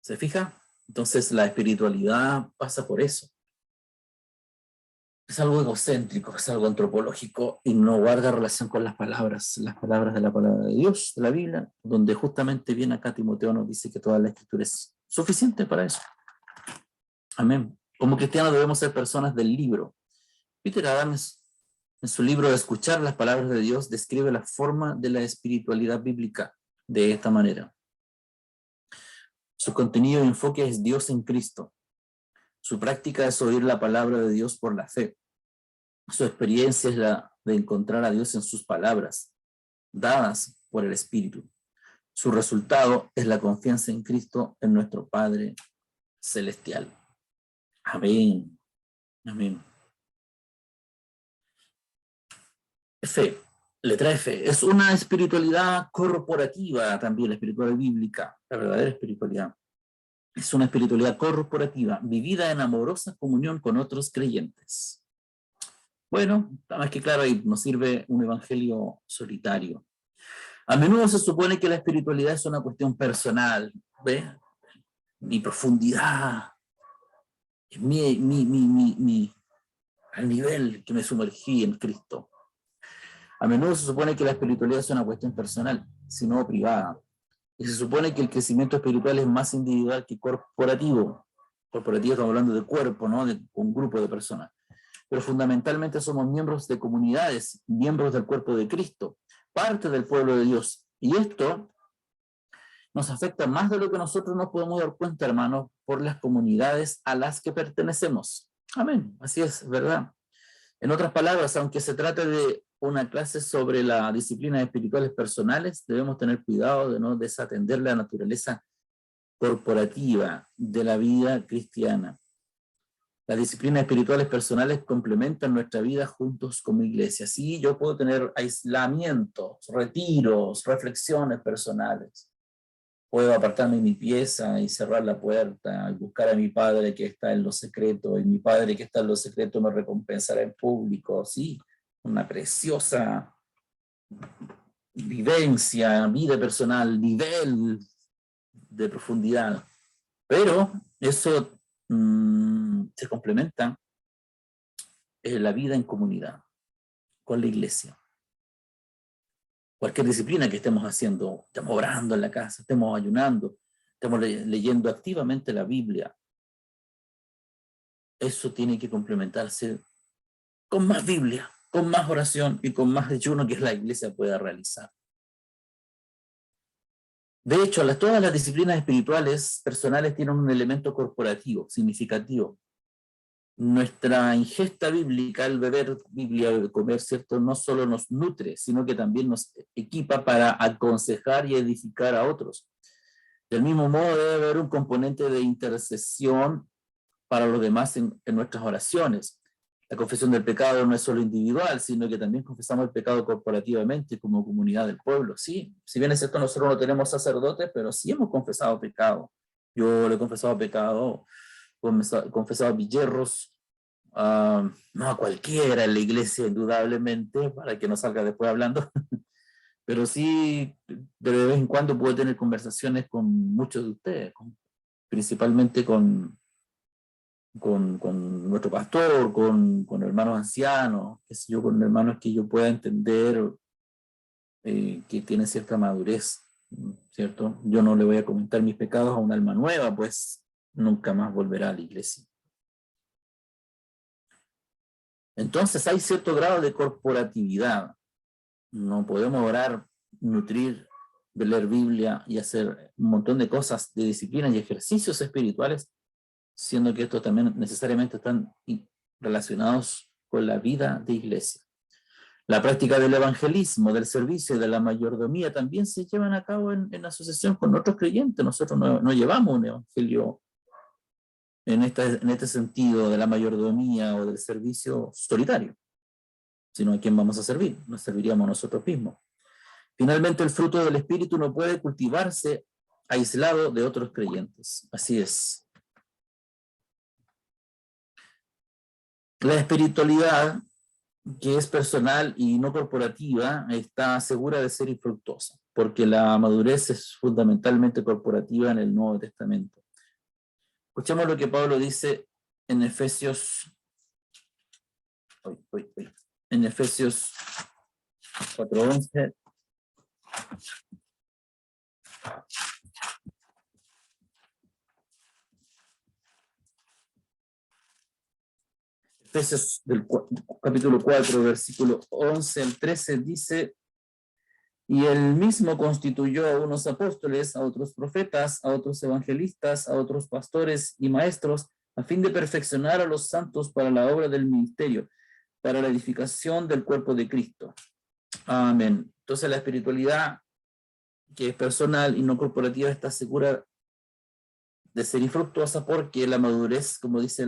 ¿Se fija? Entonces la espiritualidad pasa por eso. Es algo egocéntrico, es algo antropológico y no guarda relación con las palabras de la palabra de Dios, de la Biblia, donde justamente viene acá Timoteo nos dice que toda la escritura es suficiente para eso. Amén. Como cristianos debemos ser personas del libro. Peter Adams, en su libro de Escuchar las palabras de Dios, describe la forma de la espiritualidad bíblica de esta manera. Su contenido y enfoque es Dios en Cristo. Su práctica es oír la palabra de Dios por la fe. Su experiencia es la de encontrar a Dios en sus palabras, dadas por el Espíritu. Su resultado es la confianza en Cristo, en nuestro Padre Celestial. Amén. Amén. Fe, letra F, es una espiritualidad corporativa también, la espiritualidad bíblica, la verdadera espiritualidad. Es una espiritualidad corporativa, vivida en amorosa comunión con otros creyentes. Bueno, está más que claro, ahí nos sirve un evangelio solitario. A menudo se supone que la espiritualidad es una cuestión personal, ¿ves? Mi profundidad, al nivel que me sumergí en Cristo. A menudo se supone que la espiritualidad es una cuestión personal, sino privada. Y se supone que el crecimiento espiritual es más individual que corporativo. Corporativo estamos hablando de cuerpo, ¿no? De un grupo de personas. Pero fundamentalmente somos miembros de comunidades, miembros del cuerpo de Cristo, parte del pueblo de Dios. Y esto nos afecta más de lo que nosotros nos podemos dar cuenta, hermanos, por las comunidades a las que pertenecemos. Amén, así es, ¿verdad? En otras palabras, aunque se trate de una clase sobre las disciplinas espirituales personales, debemos tener cuidado de no desatender la naturaleza corporativa de la vida cristiana. Las disciplinas espirituales personales complementan nuestra vida juntos como iglesia. Sí, yo puedo tener aislamientos, retiros, reflexiones personales. Puedo apartarme en mi pieza y cerrar la puerta y buscar a mi Padre que está en lo secreto, y mi Padre que está en lo secreto me recompensará en público. Sí, una preciosa vivencia, vida personal, nivel de profundidad. Pero eso se complementa en la vida en comunidad, con la iglesia. Cualquier disciplina que estemos haciendo, estemos orando en la casa, estemos ayunando, estemos leyendo activamente la Biblia, eso tiene que complementarse con más Biblia, con más oración y con más ayuno que la iglesia pueda realizar. De hecho, todas las disciplinas espirituales personales tienen un elemento corporativo significativo. Nuestra ingesta bíblica, el beber Biblia, el comer, ¿cierto?, no solo nos nutre, sino que también nos equipa para aconsejar y edificar a otros. Del mismo modo, debe haber un componente de intercesión para los demás en nuestras oraciones. La confesión del pecado no es solo individual, sino que también confesamos el pecado corporativamente como comunidad del pueblo. Sí, si bien es cierto, nosotros no tenemos sacerdotes, pero sí hemos confesado pecado. Yo le he confesado pecado, confesado a Villerros, no a cualquiera en la iglesia, indudablemente, para que no salga después hablando, pero sí, de vez en cuando puedo tener conversaciones con muchos de ustedes, principalmente con nuestro pastor, con hermanos ancianos, qué sé yo, con hermanos que yo pueda entender que tienen cierta madurez, ¿cierto? Yo no le voy a comentar mis pecados a un alma nueva, pues nunca más volverá a la iglesia. Entonces hay cierto grado de corporatividad. No podemos orar, nutrir, de leer Biblia y hacer un montón de cosas, de disciplinas y ejercicios espirituales, siendo que estos también necesariamente están relacionados con la vida de iglesia. La práctica del evangelismo, del servicio y de la mayordomía también se llevan a cabo en asociación con otros creyentes. Nosotros no llevamos un evangelio en este sentido de la mayordomía o del servicio solitario, sino a quién vamos a servir. Nos serviríamos nosotros mismos. Finalmente, el fruto del Espíritu no puede cultivarse aislado de otros creyentes. Así es. La espiritualidad, que es personal y no corporativa, está segura de ser infructuosa, porque la madurez es fundamentalmente corporativa en el Nuevo Testamento. Escuchemos lo que Pablo dice en Efesios, en Efesios 4:11. Efesios del capítulo 4, versículo 11 al 13 dice: y él mismo constituyó a unos apóstoles, a otros profetas, a otros evangelistas, a otros pastores y maestros, a fin de perfeccionar a los santos para la obra del ministerio, para la edificación del cuerpo de Cristo. Amén. Entonces la espiritualidad, que es personal y no corporativa, está segura de ser infructuosa porque la madurez, como dice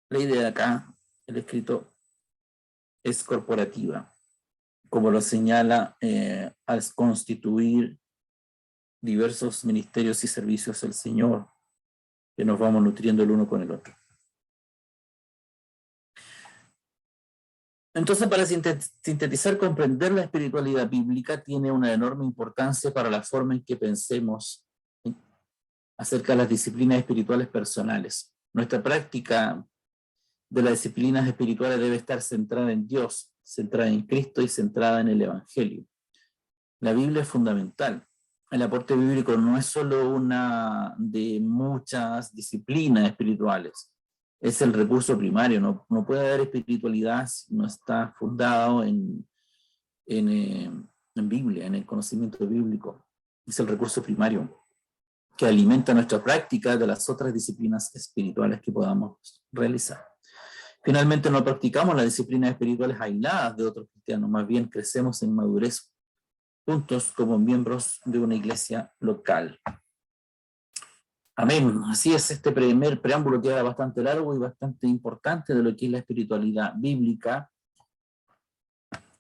la idea de acá, el escrito, es corporativa, como lo señala al constituir diversos ministerios y servicios del Señor, que nos vamos nutriendo el uno con el otro. Entonces, para sintetizar, comprender la espiritualidad bíblica tiene una enorme importancia para la forma en que pensemos acerca de las disciplinas espirituales personales. Nuestra práctica de las disciplinas espirituales debe estar centrada en Dios, centrada en Cristo y centrada en el Evangelio. La Biblia es fundamental. El aporte bíblico no es solo una de muchas disciplinas espirituales, es el recurso primario. No puede haber espiritualidad si no está fundado en Biblia, en el conocimiento bíblico. Es el recurso primario que alimenta nuestra práctica de las otras disciplinas espirituales que podamos realizar. Finalmente, no practicamos las disciplinas espirituales aisladas de otros cristianos, más bien crecemos en madurez juntos como miembros de una iglesia local. Amén. Así es, este primer preámbulo queda bastante largo y bastante importante de lo que es la espiritualidad bíblica.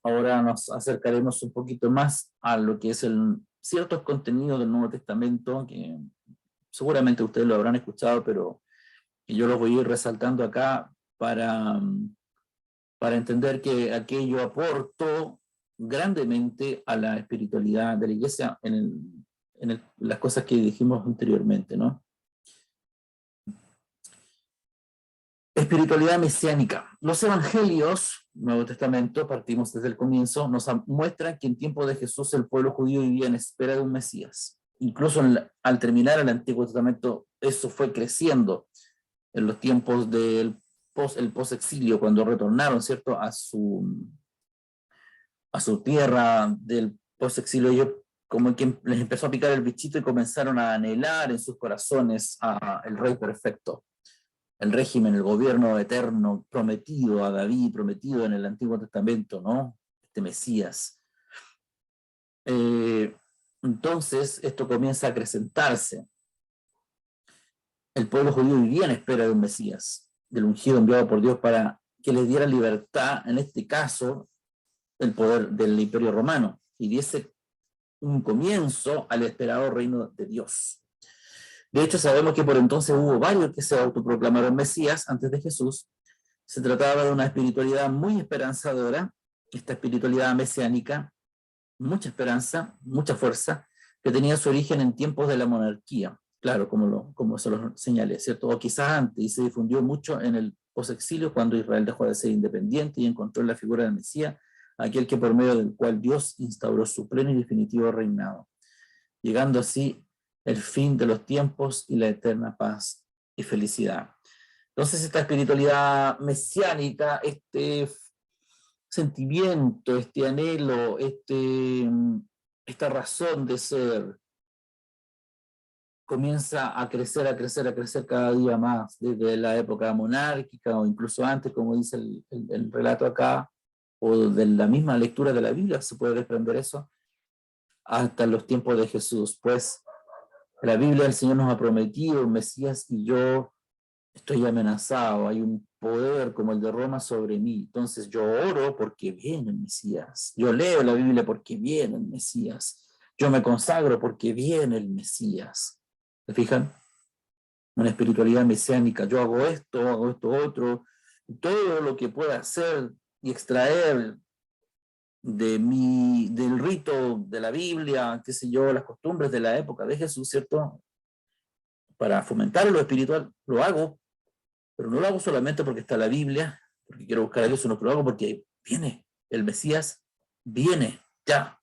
Ahora nos acercaremos un poquito más a lo que es ciertos contenidos del Nuevo Testamento, que seguramente ustedes lo habrán escuchado, pero yo los voy a ir resaltando acá para entender que aquello aportó grandemente a la espiritualidad de la iglesia en las cosas que dijimos anteriormente, ¿no? Espiritualidad mesiánica. Los evangelios, Nuevo Testamento, partimos desde el comienzo, nos muestran que en tiempo de Jesús el pueblo judío vivía en espera de un Mesías. Incluso al terminar el Antiguo Testamento, eso fue creciendo en los tiempos del post-exilio, cuando retornaron, ¿cierto?, a su tierra del post-exilio. Ellos como que les empezó a picar el bichito y comenzaron a anhelar en sus corazones el rey perfecto, el régimen, el gobierno eterno prometido a David, prometido en el Antiguo Testamento, ¿no? Este Mesías. Entonces, esto comienza a acrecentarse. El pueblo judío vivía en espera de un Mesías, del ungido enviado por Dios para que les diera libertad, en este caso, el poder del Imperio Romano, y diese un comienzo al esperado reino de Dios. De hecho, sabemos que por entonces hubo varios que se autoproclamaron Mesías antes de Jesús. Se trataba de una espiritualidad muy esperanzadora, esta espiritualidad mesiánica, mucha esperanza, mucha fuerza, que tenía su origen en tiempos de la monarquía, claro, como se lo señalé, ¿cierto? O quizás antes, y se difundió mucho en el posexilio, cuando Israel dejó de ser independiente y encontró en la figura del Mesías, aquel que por medio del cual Dios instauró su pleno y definitivo reinado, llegando así el fin de los tiempos y la eterna paz y felicidad. Entonces, esta espiritualidad mesiánica, este sentimiento, este anhelo, esta razón de ser, comienza a crecer cada día más, desde la época monárquica o incluso antes, como dice el relato acá, o de la misma lectura de la Biblia se puede desprender eso, hasta los tiempos de Jesús. Pues la Biblia, el Señor nos ha prometido un Mesías y yo estoy amenazado, hay un poder como el de Roma sobre mí. Entonces yo oro porque viene el Mesías. Yo leo la Biblia porque viene el Mesías. Yo me consagro porque viene el Mesías. ¿Se fijan? Una espiritualidad mesiánica. Yo hago esto otro. Todo lo que pueda hacer y extraer del rito de la Biblia, qué sé yo, las costumbres de la época de Jesús, ¿cierto? Para fomentar lo espiritual, lo hago, pero no lo hago solamente porque está la Biblia, porque quiero buscar a Dios, sino que lo hago porque viene el Mesías, viene ya.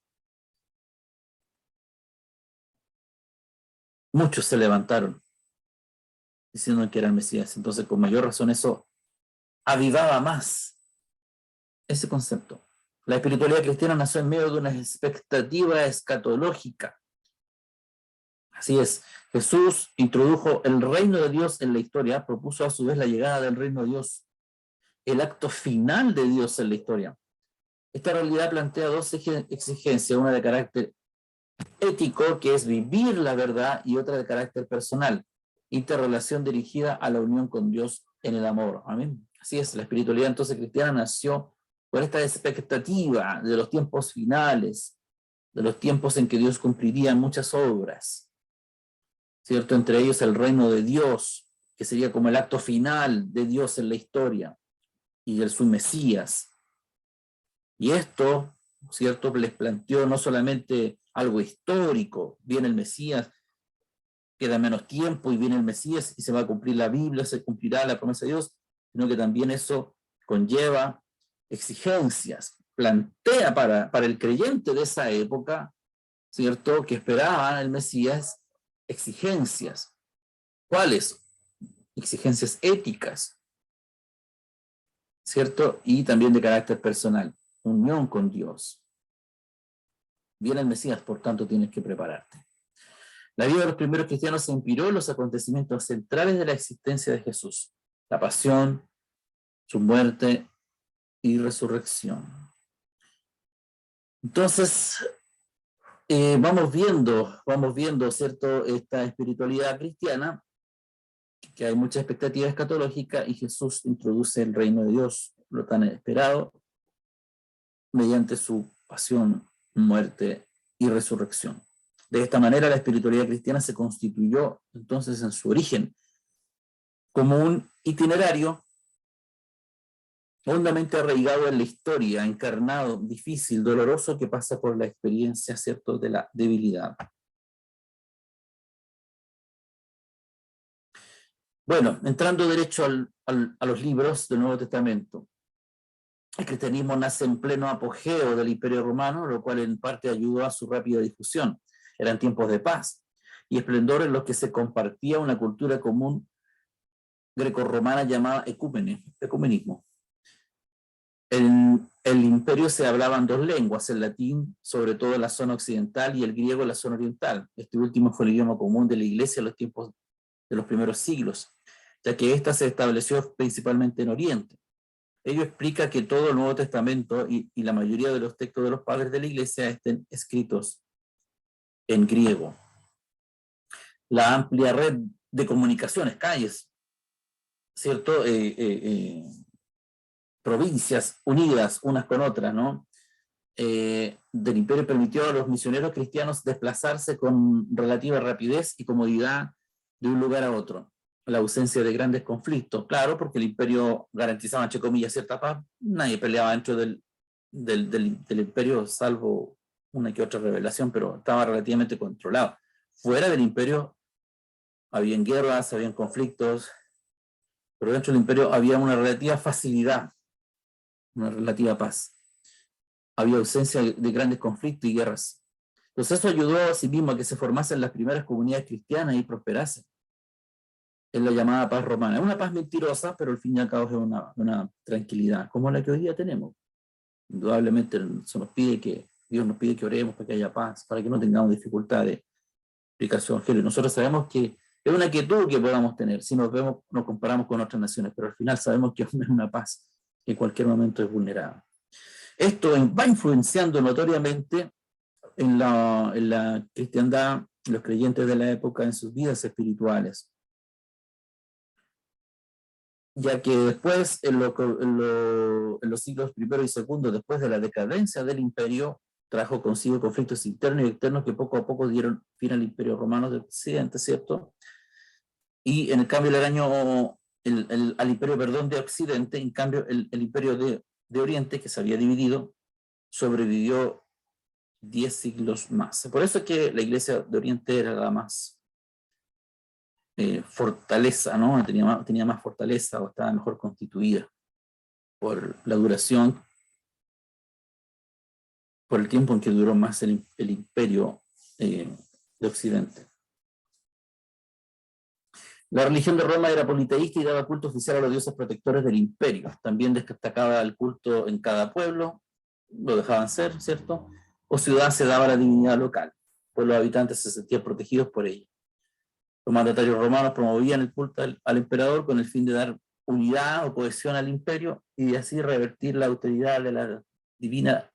Muchos se levantaron diciendo que era el Mesías, entonces con mayor razón eso avivaba más ese concepto. La espiritualidad cristiana nació en medio de una expectativa escatológica. Así es, Jesús introdujo el reino de Dios en la historia, propuso a su vez la llegada del reino de Dios, el acto final de Dios en la historia. Esta realidad plantea dos exigencias, una de carácter ético, que es vivir la verdad, y otra de carácter personal, interrelación dirigida a la unión con Dios en el amor. Amén. Así es, la espiritualidad entonces cristiana nació con esta expectativa de los tiempos finales, de los tiempos en que Dios cumpliría muchas obras, ¿cierto? Entre ellos el reino de Dios, que sería como el acto final de Dios en la historia, y de su Mesías. Y esto, ¿cierto?, les planteó no solamente algo histórico, viene el Mesías, queda menos tiempo y viene el Mesías y se va a cumplir la Biblia, se cumplirá la promesa de Dios, sino que también eso conlleva exigencias, plantea para el creyente de esa época, ¿cierto?, que esperaban el Mesías, exigencias. ¿Cuáles? Exigencias éticas, ¿cierto? Y también de carácter personal, unión con Dios. Viene el Mesías, por tanto tienes que prepararte. La vida de los primeros cristianos se inspiró en los acontecimientos centrales de la existencia de Jesús: la pasión, su muerte y resurrección. Entonces, vamos viendo, ¿cierto?, esta espiritualidad cristiana, que hay mucha expectativa escatológica, y Jesús introduce el reino de Dios, lo tan esperado, mediante su pasión, muerte y resurrección. De esta manera, la espiritualidad cristiana se constituyó entonces en su origen como un itinerario hondamente arraigado en la historia, encarnado, difícil, doloroso, que pasa por la experiencia, ¿cierto?, de la debilidad. Bueno, entrando derecho a los libros del Nuevo Testamento. El cristianismo nace en pleno apogeo del Imperio Romano, lo cual en parte ayudó a su rápida difusión. Eran tiempos de paz y esplendor en los que se compartía una cultura común grecorromana llamada ecumenismo. En el imperio se hablaban dos lenguas, el latín, sobre todo en la zona occidental, y el griego en la zona oriental. Este último fue el idioma común de la Iglesia en los tiempos de los primeros siglos, ya que ésta se estableció principalmente en Oriente. Ello explica que todo el Nuevo Testamento y la mayoría de los textos de los padres de la Iglesia estén escritos en griego. La amplia red de comunicaciones, calles, ¿cierto?, provincias unidas unas con otras, ¿no?, del imperio permitió a los misioneros cristianos desplazarse con relativa rapidez y comodidad de un lugar a otro. La ausencia de grandes conflictos, claro, porque el imperio garantizaba, entre comillas, cierta paz. Nadie peleaba dentro del imperio, salvo una que otra rebelión, pero estaba relativamente controlado. Fuera del imperio habían guerras, habían conflictos, pero dentro del imperio había una relativa facilidad, una relativa paz. Había ausencia de grandes conflictos y guerras. Entonces eso ayudó a sí mismo a que se formasen las primeras comunidades cristianas y prosperasen. Es la llamada paz romana. Es una paz mentirosa, pero al fin y al cabo es una tranquilidad, como la que hoy día tenemos. Indudablemente Dios nos pide que oremos para que haya paz, para que no tengamos dificultad de explicación. Nosotros sabemos que es una quietud que podamos tener si nos comparamos con otras naciones, pero al final sabemos que es una paz que en cualquier momento es vulnerada. Esto va influenciando notoriamente en la cristiandad, los creyentes de la época en sus vidas espirituales, ya que después, en los siglos primero y segundo, después de la decadencia del imperio, trajo consigo conflictos internos y externos que poco a poco dieron fin al imperio romano de Occidente, ¿cierto? Y en el cambio al imperio, perdón, de Occidente, en cambio el imperio de Oriente, que se había dividido, sobrevivió 10 siglos más. Por eso es que la iglesia de Oriente era la más fortaleza, ¿no? Tenía más fortaleza o estaba mejor constituida por la duración, por el tiempo en que duró más el imperio de Occidente. La religión de Roma era politeísta y daba culto oficial a los dioses protectores del imperio. También destacaba el culto en cada pueblo, lo dejaban ser, ¿cierto? O ciudad se daba la divinidad local, pues los habitantes se sentían protegidos por ella. Los mandatarios romanos promovían el culto al emperador con el fin de dar unidad o cohesión al imperio y así revertir la autoridad de la divina,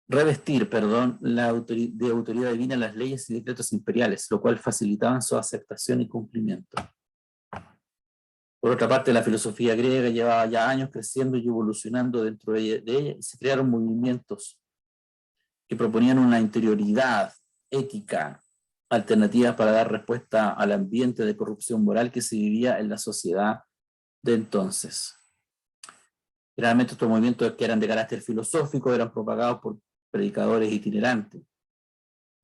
revestir, perdón, de autoridad divina las leyes y decretos imperiales, lo cual facilitaban su aceptación y cumplimiento. Por otra parte, la filosofía griega llevaba ya años creciendo y evolucionando dentro de ella y se crearon movimientos que proponían una interioridad ética alternativas para dar respuesta al ambiente de corrupción moral que se vivía en la sociedad de entonces. Generalmente estos movimientos que eran de carácter filosófico eran propagados por predicadores itinerantes.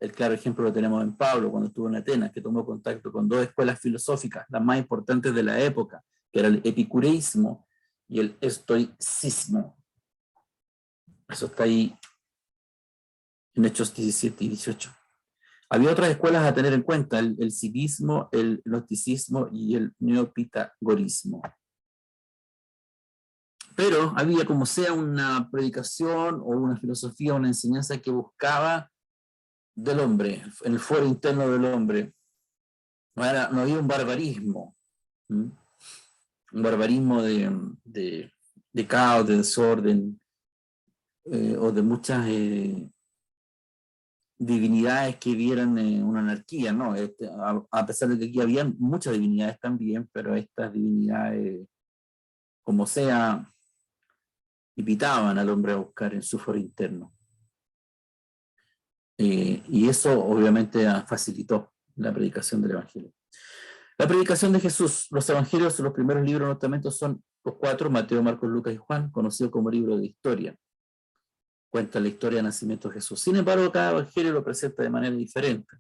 El claro ejemplo lo tenemos en Pablo, cuando estuvo en Atenas, que tomó contacto con dos escuelas filosóficas, las más importantes de la época, que era el epicureísmo y el estoicismo. Eso está ahí en Hechos 17 y 18. Había otras escuelas a tener en cuenta, el civismo, el gnosticismo y el neopitagorismo. Pero había como sea una predicación o una filosofía, una enseñanza que buscaba del hombre, en el fuero interno del hombre. No había un barbarismo, ¿sí? Un barbarismo de caos, de desorden, o de muchas divinidades que vieran una anarquía, ¿no? A pesar de que aquí había muchas divinidades también, pero estas divinidades, como sea, invitaban al hombre a buscar en su foro interno. Y eso obviamente facilitó la predicación del Evangelio. La predicación de Jesús, los Evangelios, los primeros libros del Nuevo Testamento son los 4, Mateo, Marcos, Lucas y Juan, conocidos como libros de historia. Cuenta la historia del nacimiento de Jesús. Sin embargo, cada evangelio lo presenta de manera diferente.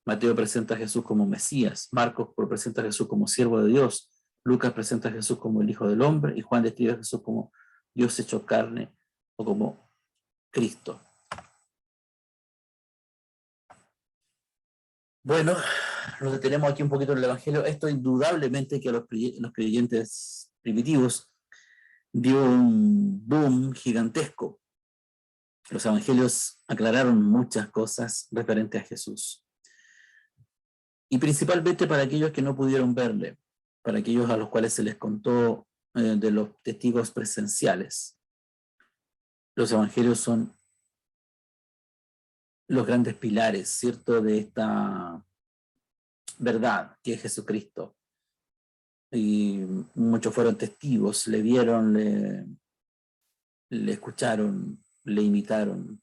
Mateo presenta a Jesús como Mesías, Marcos presenta a Jesús como siervo de Dios, Lucas presenta a Jesús como el Hijo del Hombre y Juan describe a Jesús como Dios hecho carne o como Cristo. Bueno, nos detenemos aquí un poquito en el Evangelio. Esto indudablemente que a los creyentes primitivos dio un boom gigantesco. Los evangelios aclararon muchas cosas referentes a Jesús. Y principalmente para aquellos que no pudieron verle, para aquellos a los cuales se les contó de los testigos presenciales. Los evangelios son los grandes pilares, ¿cierto?, de esta verdad que es Jesucristo. Y muchos fueron testigos, le vieron, le escucharon, le imitaron,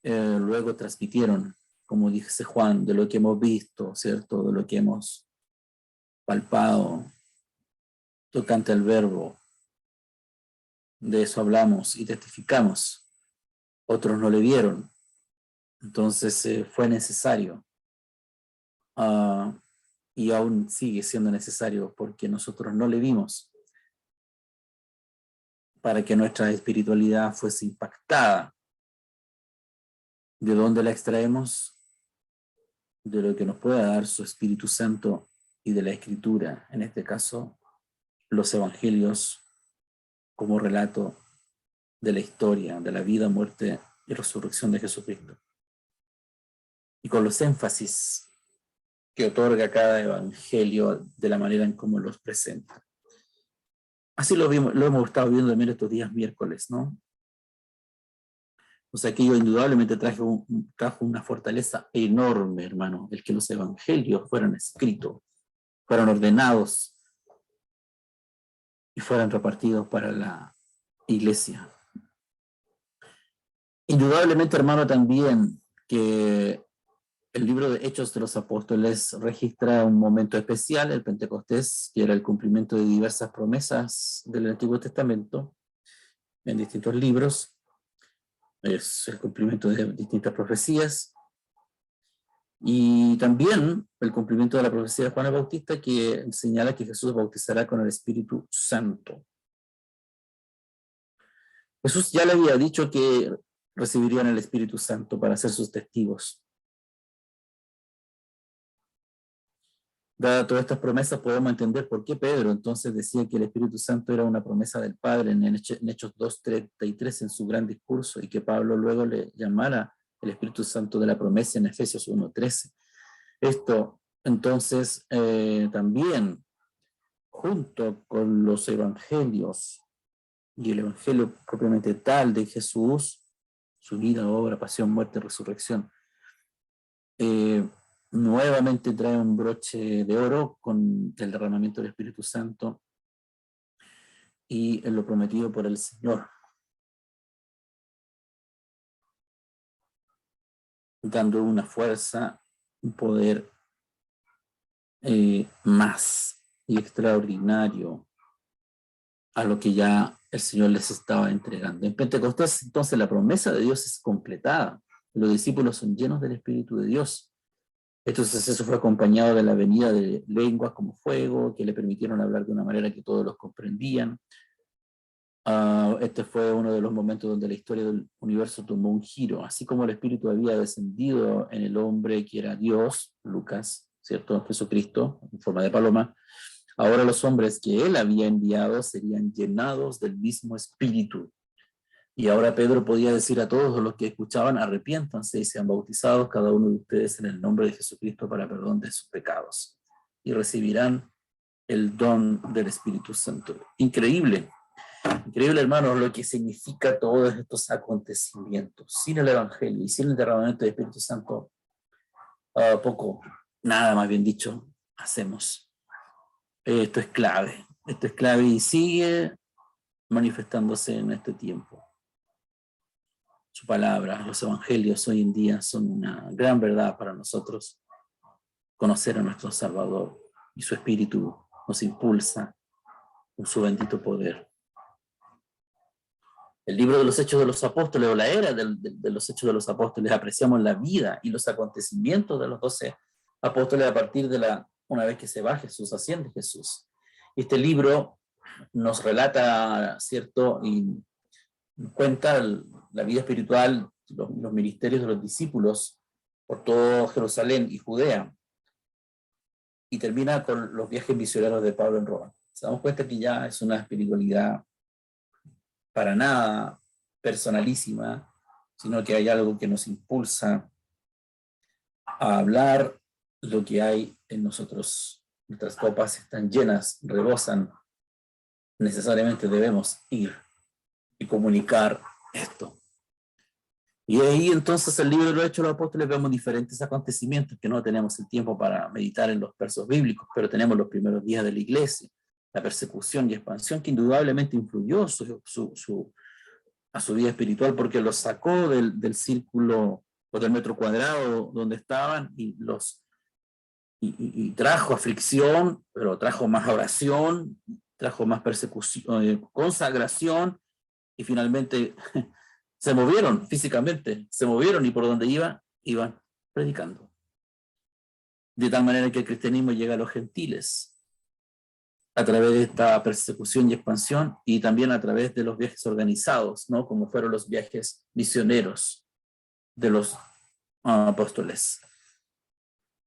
luego transmitieron, como dice Juan, de lo que hemos visto, ¿cierto?, de lo que hemos palpado, tocante al verbo, de eso hablamos y testificamos. Otros no le vieron, entonces fue necesario, y aún sigue siendo necesario porque nosotros no le vimos, para que nuestra espiritualidad fuese impactada. ¿De dónde la extraemos? De lo que nos pueda dar su Espíritu Santo y de la Escritura, en este caso, los Evangelios como relato de la historia, de la vida, muerte y resurrección de Jesucristo. Y con los énfasis que otorga cada Evangelio de la manera en cómo los presenta. Así lo hemos estado viendo también estos días miércoles, ¿no? O sea, que yo indudablemente trajo una fortaleza enorme, hermano, el que los evangelios fueran escritos, fueran ordenados y fueran repartidos para la iglesia. Indudablemente, hermano, también que el libro de Hechos de los Apóstoles registra un momento especial, el Pentecostés, que era el cumplimiento de diversas promesas del Antiguo Testamento en distintos libros. Es el cumplimiento de distintas profecías, y también el cumplimiento de la profecía de Juan el Bautista, que señala que Jesús bautizará con el Espíritu Santo. Jesús ya le había dicho que recibirían el Espíritu Santo para ser sus testigos. Dada todas estas promesas, podemos entender por qué Pedro entonces decía que el Espíritu Santo era una promesa del Padre en Hechos 2:33 en su gran discurso, y que Pablo luego le llamara el Espíritu Santo de la promesa en Efesios 1:13. Esto entonces también, junto con los evangelios y el evangelio propiamente tal de Jesús, su vida, obra, pasión, muerte, resurrección, nuevamente trae un broche de oro con el derramamiento del Espíritu Santo y lo prometido por el Señor, dando una fuerza, un poder más y extraordinario a lo que ya el Señor les estaba entregando. En Pentecostés, entonces, la promesa de Dios es completada. Los discípulos son llenos del Espíritu de Dios. Entonces eso fue acompañado de la venida de lenguas como fuego, que le permitieron hablar de una manera que todos los comprendían. Este fue uno de los momentos donde la historia del universo tomó un giro. Así como el Espíritu había descendido en el hombre que era Dios, Lucas, ¿cierto? Jesucristo, en forma de paloma, ahora los hombres que él había enviado serían llenados del mismo Espíritu. Y ahora Pedro podía decir a todos los que escuchaban: arrepiéntanse y sean bautizados cada uno de ustedes en el nombre de Jesucristo para perdón de sus pecados, y recibirán el don del Espíritu Santo. Increíble, increíble, hermanos, lo que significa todos estos acontecimientos. Sin el Evangelio y sin el derramamiento del Espíritu Santo, poco, nada más bien dicho, hacemos. Esto es clave y sigue manifestándose en este tiempo. Su palabra, los evangelios hoy en día son una gran verdad para nosotros. Conocer a nuestro Salvador y su Espíritu nos impulsa con su bendito poder. El libro de los Hechos de los Apóstoles, o la era de los Hechos de los Apóstoles, apreciamos la vida y los acontecimientos de los 12 apóstoles a partir de una vez que se va Jesús, asciende Jesús. Este libro nos relata, ¿cierto?, y cuenta la vida espiritual, los ministerios de los discípulos por todo Jerusalén y Judea, y termina con los viajes misioneros de Pablo en Roma. Se damos cuenta que ya es una espiritualidad para nada personalísima, sino que hay algo que nos impulsa a hablar lo que hay en nosotros. Nuestras copas están llenas, rebosan. Necesariamente debemos ir y comunicar esto. Y ahí entonces el libro de los Hechos de los Apóstoles vemos diferentes acontecimientos que no tenemos el tiempo para meditar en los versos bíblicos, pero tenemos los primeros días de la iglesia, la persecución y expansión que indudablemente influyó a su vida espiritual, porque los sacó del círculo o del metro cuadrado donde estaban y trajo aflicción, pero trajo más oración, trajo más persecución, consagración, y finalmente se movieron físicamente, se movieron, y por donde iban predicando. De tal manera que el cristianismo llega a los gentiles a través de esta persecución y expansión, y también a través de los viajes organizados, ¿no?, como fueron los viajes misioneros de los apóstoles.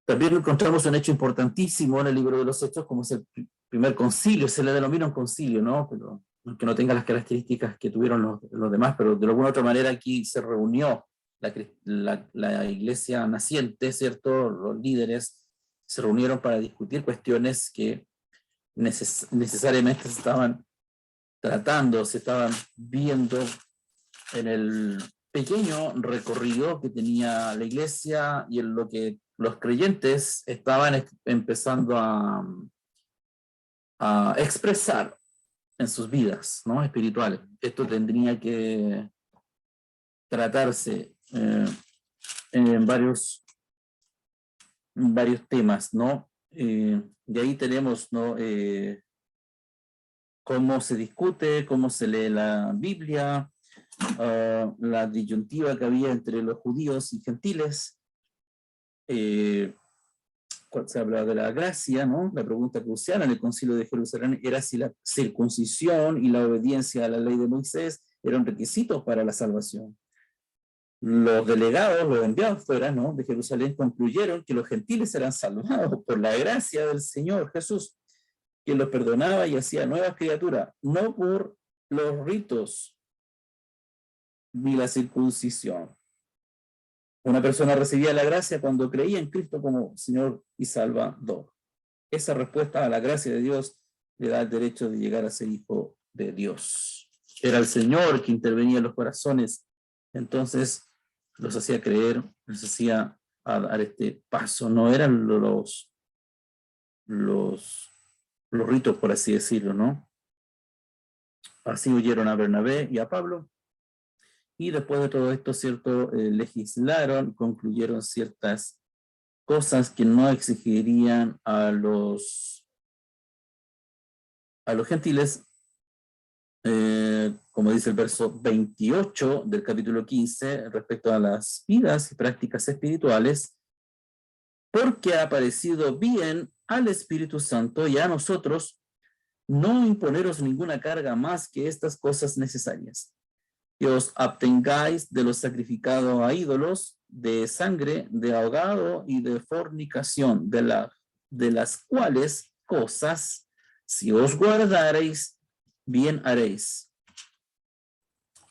También encontramos un hecho importantísimo en el libro de los Hechos, como es el primer concilio. Se le denomina un concilio, ¿no?, pero aunque no tenga las características que tuvieron los demás, pero de alguna otra manera aquí se reunió la iglesia naciente, ¿cierto? Los líderes se reunieron para discutir cuestiones que necesariamente estaban tratando, se estaban viendo en el pequeño recorrido que tenía la iglesia y en lo que los creyentes estaban empezando a expresar en sus vidas, ¿no?, espirituales. Esto tendría que tratarse en varios temas, ¿no? Y ahí tenemos, ¿no?, cómo se discute, cómo se lee la Biblia, la disyuntiva que había entre los judíos y gentiles. Cuando se habla de la gracia, ¿no?, la pregunta crucial en el Concilio de Jerusalén era si la circuncisión y la obediencia a la ley de Moisés eran requisitos para la salvación. Los delegados, los enviados fuera, ¿no?, de Jerusalén concluyeron que los gentiles eran salvados por la gracia del Señor Jesús, quien los perdonaba y hacía nuevas criaturas, no por los ritos ni la circuncisión. Una persona recibía la gracia cuando creía en Cristo como Señor y Salvador. Esa respuesta a la gracia de Dios le da el derecho de llegar a ser hijo de Dios. Era el Señor que intervenía en los corazones, entonces los hacía creer, los hacía a dar este paso. No eran los ritos, por así decirlo, ¿no? Así oyeron a Bernabé y a Pablo, y después de todo esto, ¿cierto?, legislaron, concluyeron ciertas cosas que no exigirían a los gentiles, como dice el verso 28 del capítulo 15, respecto a las vidas y prácticas espirituales, porque ha parecido bien al Espíritu Santo y a nosotros no imponeros ninguna carga más que estas cosas necesarias: que os abstengáis de lo sacrificado a ídolos, de sangre, de ahogado y de fornicación, de las cuales cosas, si os guardareis, bien haréis.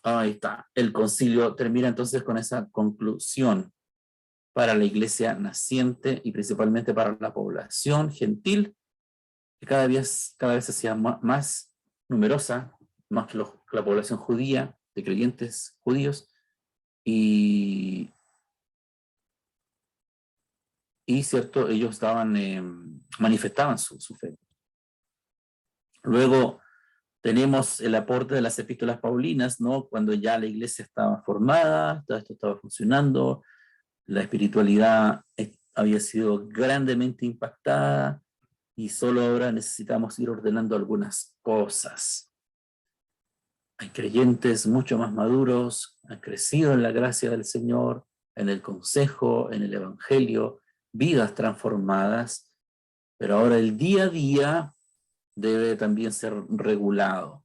Ahí está. El concilio termina entonces con esa conclusión para la iglesia naciente y principalmente para la población gentil, que cada vez se hacía más numerosa, más que la población judía, de creyentes judíos, y cierto, ellos manifestaban su fe. Luego tenemos el aporte de las epístolas paulinas, ¿no?, cuando ya la iglesia estaba formada, todo esto estaba funcionando, la espiritualidad había sido grandemente impactada, y solo ahora necesitamos ir ordenando algunas cosas. Hay creyentes mucho más maduros, han crecido en la gracia del Señor, en el consejo, en el evangelio, vidas transformadas, pero ahora el día a día debe también ser regulado.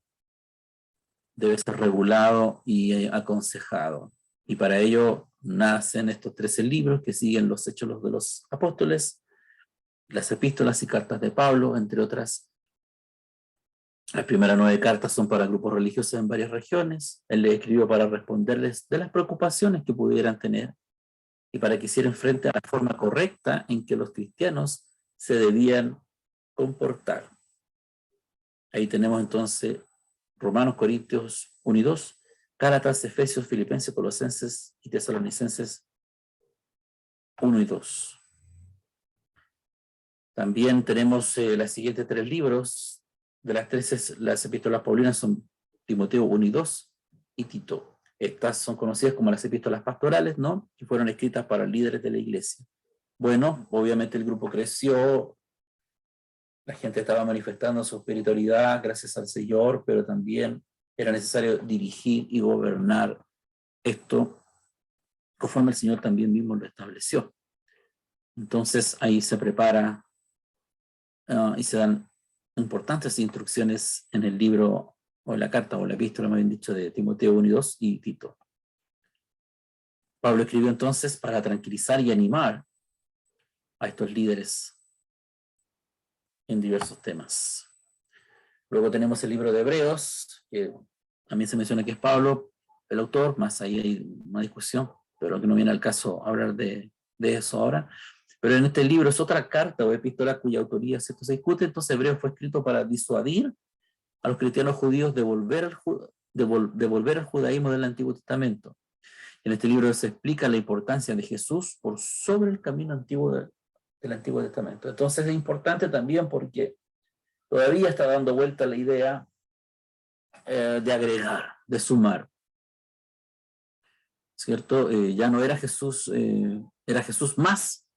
Debe ser regulado y aconsejado. Y para ello nacen estos 13 libros que siguen los Hechos de los Apóstoles, las epístolas y cartas de Pablo, entre otras. Las primeras 9 cartas son para grupos religiosos en varias regiones. Él les escribió para responderles de las preocupaciones que pudieran tener y para que hicieran frente a la forma correcta en que los cristianos se debían comportar. Ahí tenemos entonces Romanos, Corintios 1 y 2, Gálatas, Efesios, Filipenses, Colosenses y Tesalonicenses 1 y 2. También tenemos los siguientes 3 libros. De las 13, las epístolas paulinas son Timoteo 1 y 2 y Tito. Estas son conocidas como las epístolas pastorales, ¿no?, que fueron escritas para líderes de la iglesia. Bueno, obviamente el grupo creció, la gente estaba manifestando su espiritualidad gracias al Señor, pero también era necesario dirigir y gobernar esto conforme el Señor también mismo lo estableció. Entonces ahí se prepara y se dan importantes instrucciones en el libro, o la carta, o la epístola, me habían dicho, de Timoteo 1 y 2 y Tito. Pablo escribió entonces para tranquilizar y animar a estos líderes en diversos temas. Luego tenemos el libro de Hebreos, que también se menciona que es Pablo el autor, más ahí hay una discusión, pero que no viene al caso hablar de eso ahora. Pero en este libro es otra carta o epístola cuya autoría se discute. Entonces Hebreo fue escrito para disuadir a los cristianos judíos de volver al judaísmo del Antiguo Testamento. En este libro se explica la importancia de Jesús por sobre el camino antiguo del Antiguo Testamento. Entonces es importante también porque todavía está dando vuelta la idea de agregar, de sumar, ¿cierto? Ya no era Jesús, era Jesús más.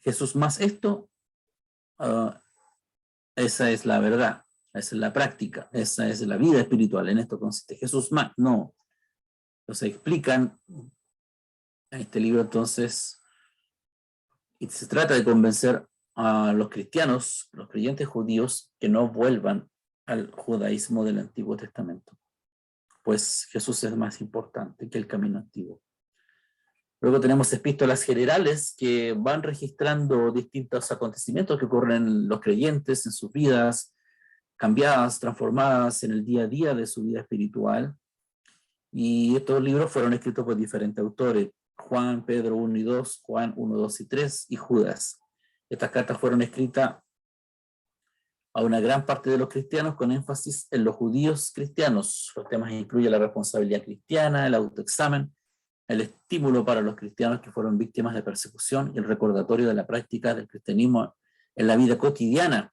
Jesús más esto, esa es la verdad, esa es la práctica, esa es la vida espiritual, en esto consiste. Jesús más, no. Entonces explican en este libro entonces, y se trata de convencer a los cristianos, los creyentes judíos, que no vuelvan al judaísmo del Antiguo Testamento, pues Jesús es más importante que el camino antiguo. Luego tenemos epístolas generales que van registrando distintos acontecimientos que ocurren en los creyentes, en sus vidas, cambiadas, transformadas en el día a día de su vida espiritual. Y estos libros fueron escritos por diferentes autores: Juan, Pedro 1 y 2, Juan 1, 2 y 3 y Judas. Estas cartas fueron escritas a una gran parte de los cristianos con énfasis en los judíos cristianos. Los temas incluyen la responsabilidad cristiana, el autoexamen, el estímulo para los cristianos que fueron víctimas de persecución y el recordatorio de la práctica del cristianismo en la vida cotidiana,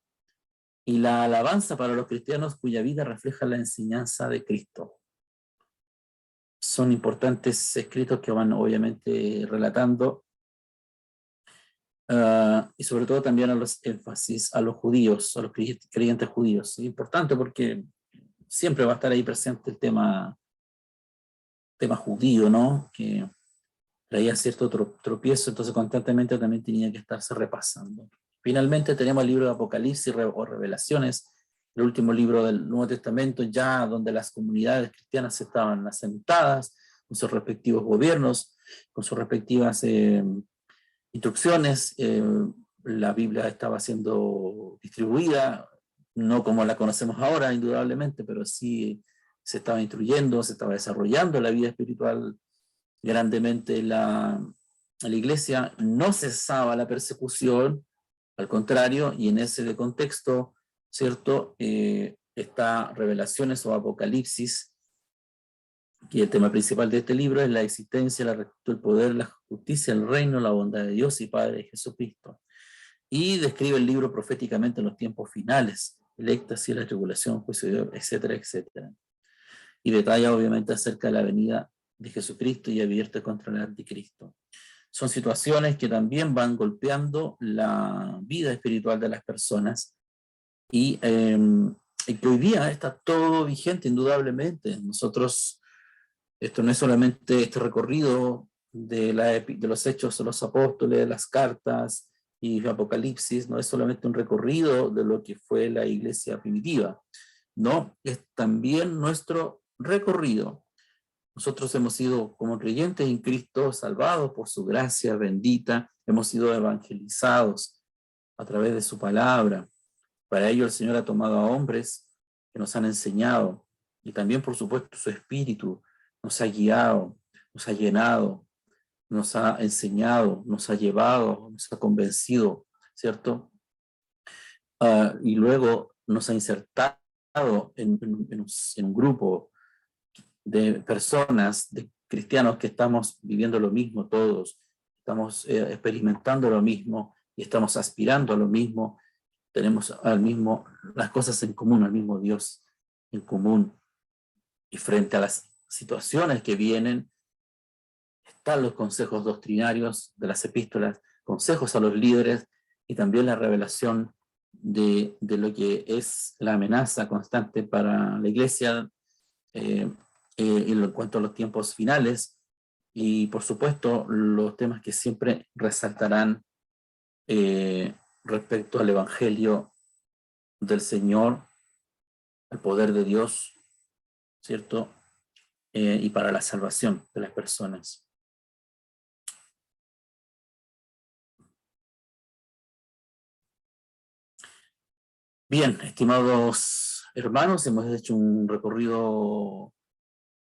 y la alabanza para los cristianos cuya vida refleja la enseñanza de Cristo. Son importantes escritos que van obviamente relatando y sobre todo también a los énfasis a los judíos, a los creyentes judíos. Es importante porque siempre va a estar ahí presente el tema judío, ¿no? Que traía cierto tropiezo, entonces constantemente también tenía que estarse repasando. Finalmente tenemos el libro de Apocalipsis o Revelaciones, el último libro del Nuevo Testamento, ya donde las comunidades cristianas estaban asentadas, con sus respectivos gobiernos, con sus respectivas instrucciones. La Biblia estaba siendo distribuida, no como la conocemos ahora, indudablemente, pero sí se estaba instruyendo, se estaba desarrollando la vida espiritual grandemente la iglesia. No cesaba la persecución, al contrario, y en ese contexto, ¿cierto? Está Revelaciones o Apocalipsis, que el tema principal de este libro es la existencia, la rectitud, el poder, la justicia, el reino, la bondad de Dios y Padre de Jesucristo. Y describe el libro proféticamente en los tiempos finales, el éxtasis, la tribulación, juicio de Dios, etcétera, etcétera. Y detalla obviamente acerca de la venida de Jesucristo y advierte contra el anticristo. Son situaciones que también van golpeando la vida espiritual de las personas y que hoy día está todo vigente, indudablemente. Nosotros, esto no es solamente este recorrido de los hechos de los apóstoles, las cartas y Apocalipsis, no es solamente un recorrido de lo que fue la iglesia primitiva, no, es también nuestro recorrido. Nosotros hemos sido como creyentes en Cristo salvados por su gracia bendita, hemos sido evangelizados a través de su palabra. Para ello el Señor ha tomado a hombres que nos han enseñado, y también por supuesto su Espíritu nos ha guiado, nos ha llenado, nos ha enseñado, nos ha llevado, nos ha convencido, ¿cierto? Y luego nos ha insertado en un grupo de personas, de cristianos que estamos viviendo lo mismo todos, estamos experimentando lo mismo y estamos aspirando a lo mismo, tenemos las cosas en común, al mismo Dios en común. Y frente a las situaciones que vienen, están los consejos doctrinarios de las epístolas, consejos a los líderes y también la revelación de lo que es la amenaza constante para la iglesia en cuanto a los tiempos finales, y por supuesto los temas que siempre resaltarán respecto al Evangelio del Señor, al poder de Dios, ¿cierto? Y para la salvación de las personas. Bien, estimados hermanos, hemos hecho un recorrido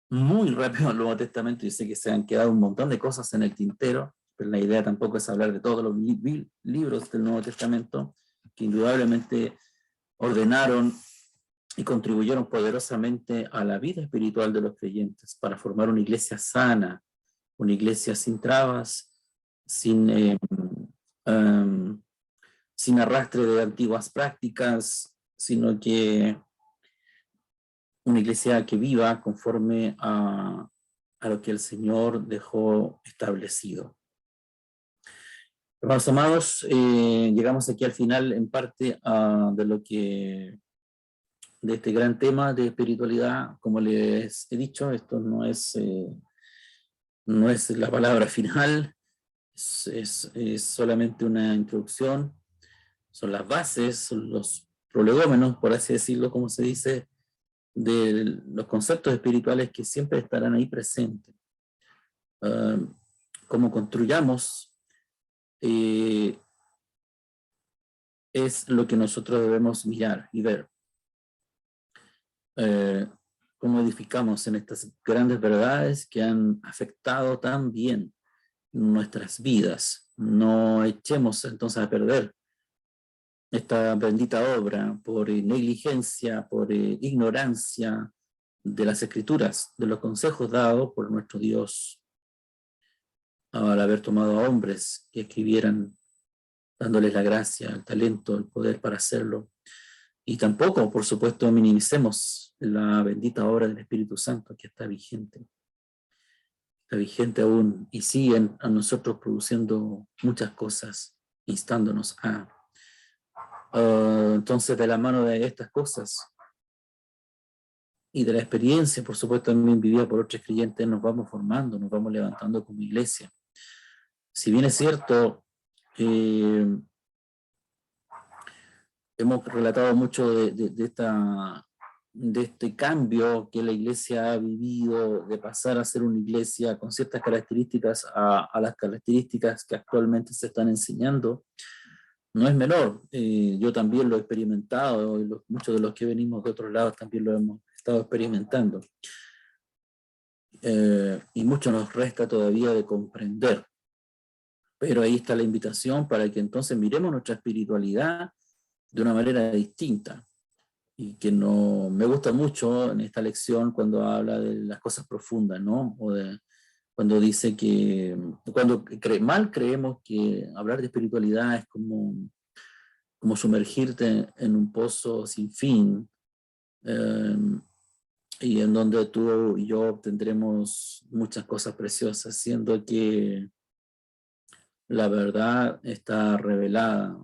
muy rápido al Nuevo Testamento. Yo sé que se han quedado un montón de cosas en el tintero, pero la idea tampoco es hablar de todos los libros del Nuevo Testamento, que indudablemente ordenaron y contribuyeron poderosamente a la vida espiritual de los creyentes para formar una iglesia sana, una iglesia sin trabas, sin, sin arrastre de antiguas prácticas, sino que una iglesia que viva conforme a lo que el Señor dejó establecido. Hermanos amados, llegamos aquí al final en parte de este gran tema de espiritualidad. Como les he dicho, esto no es la palabra final, es solamente una introducción, son las bases, son los prolegómenos, por así decirlo, como se dice, de los conceptos espirituales que siempre estarán ahí presentes. Como construyamos, es lo que nosotros debemos mirar y ver. Cómo edificamos en estas grandes verdades que han afectado tan bien nuestras vidas. No echemos entonces a perder esta bendita obra por negligencia, por ignorancia de las escrituras, de los consejos dados por nuestro Dios al haber tomado a hombres que escribieran dándoles la gracia, el talento, el poder para hacerlo. Y tampoco, por supuesto, minimicemos la bendita obra del Espíritu Santo que está vigente. Está vigente aún y siguen a nosotros produciendo muchas cosas, instándonos a. Entonces, de la mano de estas cosas y de la experiencia, por supuesto, también vivida por otros creyentes, nos vamos formando, nos vamos levantando como iglesia. Si bien es cierto, hemos relatado mucho de este cambio que la iglesia ha vivido, de pasar a ser una iglesia con ciertas características a las características que actualmente se están enseñando, no es menor. Yo también lo he experimentado, y muchos de los que venimos de otros lados también lo hemos estado experimentando. Y mucho nos resta todavía de comprender. Pero ahí está la invitación para que entonces miremos nuestra espiritualidad de una manera distinta. Y que no me gusta mucho en esta lección cuando habla de las cosas profundas, ¿no? Cuando dice que, cuando mal creemos que hablar de espiritualidad es como sumergirte en un pozo sin fin, y en donde tú y yo obtendremos muchas cosas preciosas, siendo que la verdad está revelada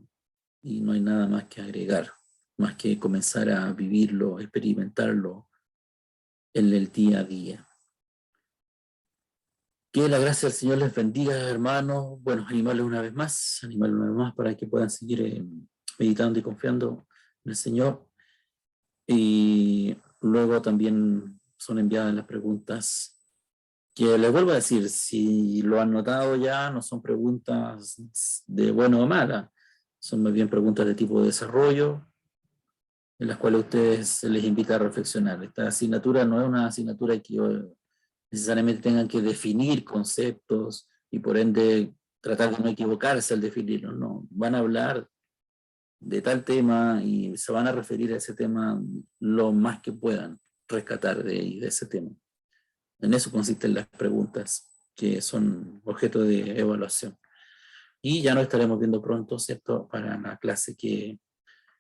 y no hay nada más que agregar, más que comenzar a vivirlo, experimentarlo en el día a día. Que la gracia del Señor les bendiga, hermanos. Bueno, animarles una vez más para que puedan seguir meditando y confiando en el Señor. Y luego también son enviadas las preguntas que les vuelvo a decir, si lo han notado ya, no son preguntas de bueno o mala, son más bien preguntas de tipo de desarrollo, en las cuales a ustedes se les invita a reflexionar. Esta asignatura no es una asignatura que necesariamente tengan que definir conceptos y por ende tratar de no equivocarse al definirlos, no, van a hablar de tal tema y se van a referir a ese tema lo más que puedan rescatar de ese tema. En eso consisten las preguntas que son objeto de evaluación. Y ya nos estaremos viendo pronto, ¿cierto?, para la clase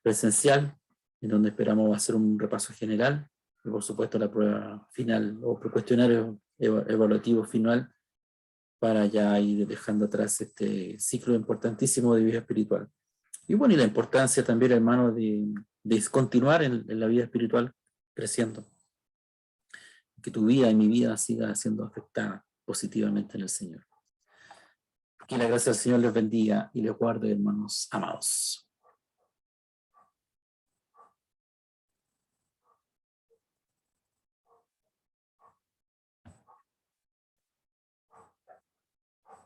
presencial, en donde esperamos hacer un repaso general, y por supuesto la prueba final o cuestionario evaluativo final, para ya ir dejando atrás este ciclo importantísimo de vida espiritual. Y bueno, y la importancia también, hermano, de continuar en la vida espiritual creciendo. Que tu vida y mi vida siga siendo afectada positivamente en el Señor. Que la gracia del Señor les bendiga y les guarde, hermanos amados.